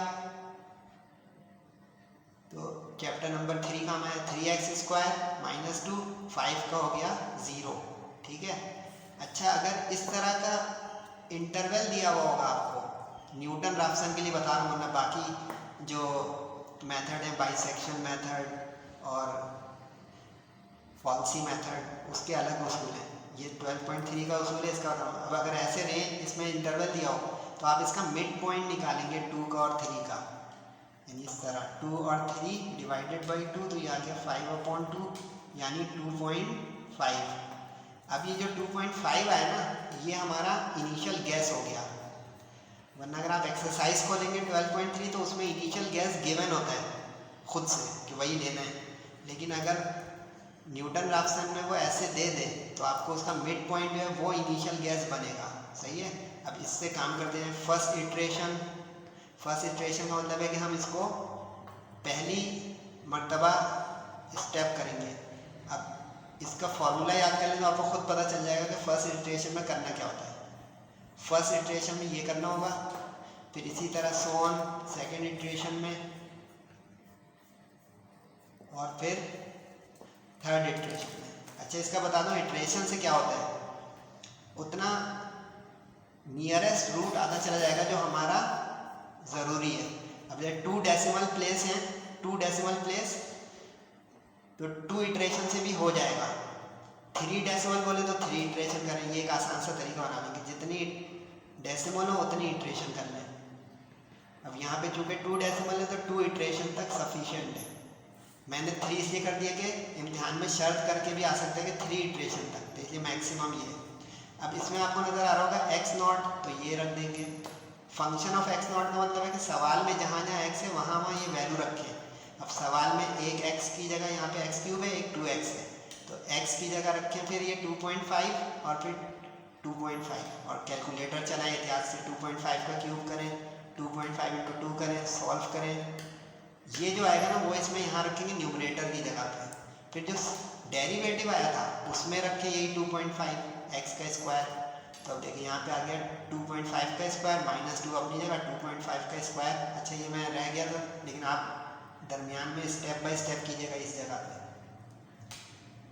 तो चैप्टर नंबर 3 का हमारा 3x² - 2, 5 का हो गया 0। ठीक है। अच्छा, अगर इस तरह का इंटरवल दिया हुआ होगा आपको, न्यूटन राफसन के लिए बता रहा हूँ, वरना बाकी जो मेथड है बाइसेक्शन मेथड और फॉल्सी मेथड, उसके अलग उसूल हैं। ये 12.3 का उसूल है, इसका बता रहा हूँ। अब अगर ऐसे रेंज इसमें इंटरवल दिया हो तो आप इसका मिड पॉइंट निकालेंगे 2 का और 3 का, यानी इस तरह 2 और 3 डिवाइडेड बाई 2, तो ये आ गया 5/2 यानी 2.5। अब ये जो 2.5 आया ना, ये हमारा इनिशियल गैस हो गया, वरना अगर आप एक्सरसाइज खोलेंगे 12.3 तो उसमें इनिशियल गैस गिवन होता है खुद से कि वही लेना है। लेकिन अगर न्यूटन राफसन में वो ऐसे दे दे तो आपको उसका मिड पॉइंट जो है वो इनिशियल गैस बनेगा। सही है। अब इससे काम करते हैं फर्स्ट इटरेशन। फर्स्ट इटरेशन का मतलब है कि हम इसको पहली मर्तबा स्टेप करेंगे। अब इसका फॉर्मूला याद कर लें तो आपको खुद पता चल जाएगा कि फर्स्ट इटरेशन में करना क्या होता है। फर्स्ट इटरेशन में ये करना होगा, फिर इसी तरह सोन सेकेंड इटरेशन में, और फिर थर्ड इटरेशन में। अच्छा, इसका बता दूं इटरेशन से क्या होता है, उतना नियरेस्ट रूट आता चला जाएगा जो हमारा ज़रूरी है। अब जैसे 2 डेसिमल प्लेस हैं, 2 डेसिमल प्लेस, तो 2 इटरेशन से भी हो जाएगा। 3 डेसिमल बोले तो 3 इटरेशन करें, ये एक आसान सा तरीका बना लेंगे, जितनी डेसिमल हो उतनी इटरेशन कर लें। अब यहाँ पे चूँकि 2 डेसिमल है तो 2 इटरेशन तक सफिशिएंट है। मैंने 3 इसलिए कर दिया कि इम्तिहान में शर्त करके भी आ सकता है कि 3 इटरेशन तक, तो इसलिए मैक्सिमम ये है। अब इसमें आपको नज़र आ रहा होगा x0, तो ये रख देंगे। फंक्शन ऑफ x0 का मतलब है कि सवाल में जहाँ जहाँ x है वहाँ वहाँ ये वैल्यू रखें। अब सवाल में एक x की जगह यहाँ पे x³ है, एक 2x है, तो x की जगह रखें फिर ये 2.5 और फिर 2.5, और कैलकुलेटर चलाएं एहतियात से, 2.5 का क्यूब करें, 2.5 × 2 करें, सॉल्व करें। ये जो आएगा ना वो इसमें यहाँ रखेंगे न्यूमरेटर की जगह पे। फिर जो डेरिवेटिव आया था उसमें रखें यही 2.5 x का स्क्वायर। तो अब देखिए यहाँ पे आ गया 2.5 का स्क्वायर -2 अपनी जगह 2.5 का स्क्वायर। अच्छा, ये मैं रह गया था, लेकिन आप दरमियान में स्टेप बाय स्टेप कीजिएगा इस जगह पे।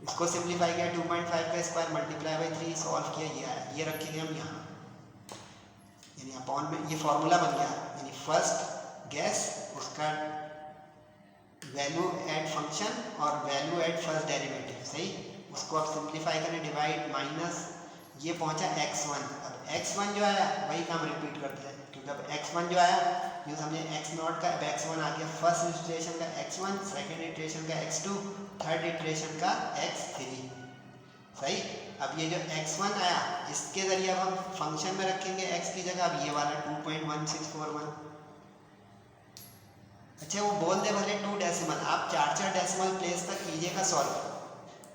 इसको सिंप्लीफाई किया, 2.5 का स्क्वायर मल्टीप्लाई बाई 3, सॉल्व किया, ये आया। ये रखेंगे हम यहाँ, यानी अपॉन में ये फॉर्मूला बन गया, यानी फर्स्ट गैस उसका वैल्यू एट फंक्शन और वैल्यू एट फर्स्ट डेरिवेटिव। सही, उसको अब सिंप्लीफाई करें, डिवाइड माइनस, ये पहुंचा x1। अब x1 जो आया वही काम रिपीट करते हैं, क्योंकि अब x1 जो आया यूँ समझे x0 का, अब x1 आ गया फर्स्ट इटरेशन का x1, सेकेंड इटरेशन का x2, थर्ड इटरेशन का x3। सही। अब ये जो x1 आया इसके ज़रिए अब हम फंक्शन में रखेंगे x की जगह, अब ये वाला 2.1641। अच्छा, वो बोल दे भले 2 डेसिमल, आप 4 डेसिमल प्लेस तक कीजिएगा सॉल्व।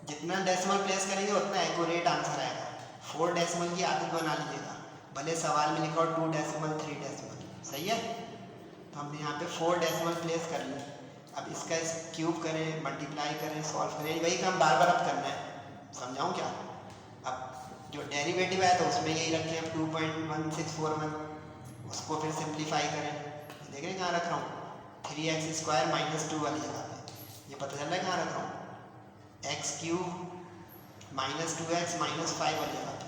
जितना डेसिमल प्लेस करेंगे उतना एक्यूरेट आंसर आएगा। 4 डेसिमल की आदत बना लीजिएगा, भले सवाल में लिखा हो 2 डेसिमल 3 डेसिमल, सही है। तो हमने यहाँ पे 4 डेसिमल प्लेस कर ली। अब इसका क्यूब करें, मल्टीप्लाई करें, सॉल्व करें, वही काम बार बार अब करना है। समझाऊँ क्या? अब जो डेरिवेटिव है तो उसमें यही रखें, अब 2.1641, उसको फिर सिंप्लीफाई करें। देख रहे हैं कहाँ रख रहा हूँ? 3x² - 2 वाली जगह पे। ये पता चल रहा है कहाँ रख रहा हूँ? x³ - 2x - 5 वाली जगह पे।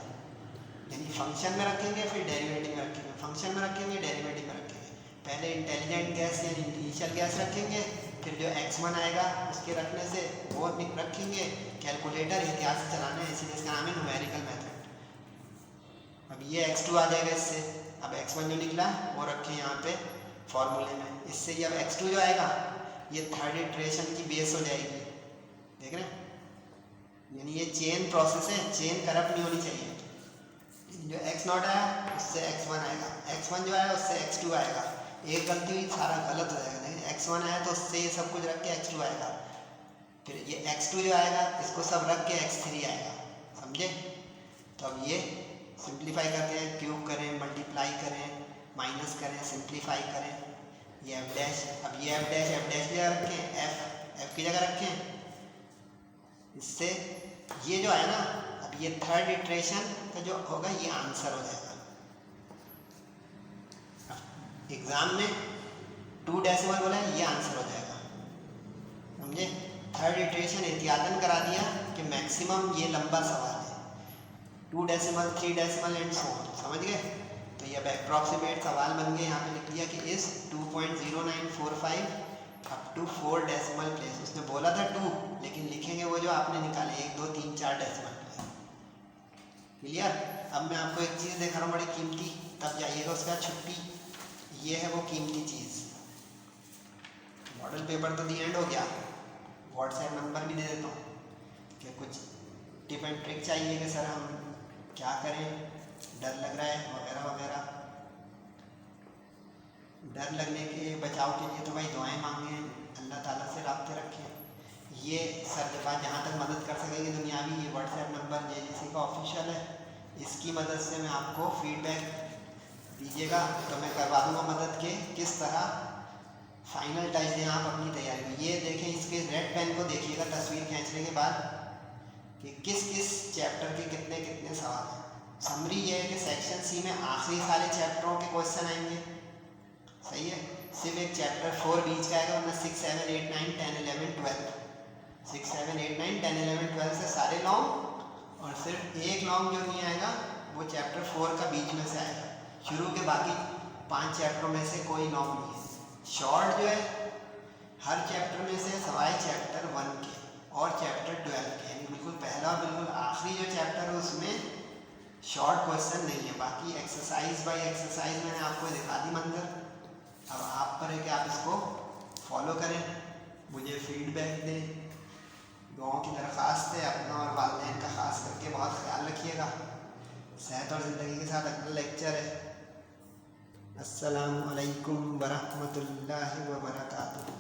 यानी फंक्शन में रखेंगे फिर डेरिवेटिव में रखेंगे, फंक्शन में रखेंगे डेरिवेटिव में रखेंगे। पहले इंटेलिजेंट गैस यानी इनिशियल गैस रखेंगे, फिर जो x1 आएगा उसके रखने से वो रखेंगे। कैलकुलेटर एहतियात से चलाना है, इसीलिए इसका नाम है न्यूमेरिकल मेथड। अब ये x2 आ जाएगा इससे। अब x1 जो निकला वो रखें यहाँ पे फॉर्मूले में। इससे जब x2 जो आएगा ये थर्ड इटरेशन की बेस हो जाएगी। देख रहे हैं? यानी ये चेन प्रोसेस है, चेन करप्ट नहीं होनी चाहिए। जो x0 आया उससे x1 आएगा, x1 जो आया उससे x2 आएगा। एक गलती हुई सारा गलत हो जाएगा। लेकिन x1 आया तो उससे ये सब कुछ रख के x2 आएगा, फिर ये x2 जो आएगा इसको सब रख के x3 आएगा। समझे? तो अब ये सिंप्लीफाई करते हैं, क्यूब करें, मल्टीप्लाई करें, माइनस करें, सिंप्लीफाई करें। ये f डैश, अब ये f डैश की जगह रखें, f की जगह रखें। इससे ये जो है ना, अब ये थर्ड इटरेशन का जो होगा ये आंसर हो जाएगा। एग्जाम में 2 डेसिमल बोला है, ये आंसर हो जाएगा। समझे? थर्ड इटरेशन एहतियातन करा दिया कि मैक्सिमम ये लंबा सवाल है, 2 decimal 3 decimal and so on. समझ गए? तो ये अप्रॉक्सीमेट सवाल बन गए। यहाँ पे लिख दिया कि इस 2.0945 अप टू 4 डेसिमल प्लेस। उसने बोला था 2, लेकिन लिखेंगे वो जो आपने निकाले 1 2 3 4 डेसिमल प्लेस। क्लियर? अब मैं आपको एक चीज़ दिखा रहा हूँ बड़ी कीमती, तब जाइएगा उसके बाद छुट्टी। ये है वो कीमती चीज़। मॉडल पेपर तो दी एंड हो गया, व्हाट्सएप नंबर भी दे देता हूँ कि कुछ टिप एंड ट्रिक चाहिए कि सर हम क्या करें, डर लग रहा है वगैरह वगैरह। डर लगने के बचाव के लिए तो भाई दुआएं मांगें, अल्लाह ताला से राब्ते रखें। ये सर के पास जहाँ तक मदद कर सकेंगे दुनियावी, ये व्हाट्सएप नंबर JGC का ऑफिशियल है, इसकी मदद से मैं आपको फीडबैक दीजिएगा तो मैं करवा दूँगा मदद के किस तरह फाइनल टच दें आप अपनी तैयारी में। ये देखें, इसके रेड पेन को देखिएगा तस्वीर खींचने के बाद कि किस किस चैप्टर के कितने कितने सवाल हैं। समरी ये है कि सेक्शन सी में आखिरी सारे चैप्टरों के क्वेश्चन आएंगे। सही है? सिर्फ एक चैप्टर 4 बीच का आएगा, वरना 6 7 8 9 10 11 12 6 7 8 9 10 11 12 से सारे लॉन्ग, और सिर्फ एक लॉन्ग जो नहीं आएगा वो चैप्टर 4 का बीच में से आएगा। शुरू के बाकी 5 चैप्टरों में से कोई लॉन्ग नहीं है। शॉर्ट जो है हर चैप्टर में से सवाए चैप्टर 1 के और चैप्टर 12 के, यानी बिल्कुल पहला और बिल्कुल आखिरी जो चैप्टर है उसमें शॉर्ट क्वेश्चन नहीं है। बाकी एक्सरसाइज बाय एक्सरसाइज मैंने आपको दिखा दी मंजर। अब आप पर है कि आप इसको फॉलो करें, मुझे फीडबैक दें। दुआओं की दरख्वास्त है, अपना और वालिदैन का ख़ास करके बहुत ख्याल रखिएगा। सेहत और ज़िंदगी के साथ अगला लेक्चर है। अस्सलामु अलैकुम वरहमतुल्लाहि व बरकातुहू।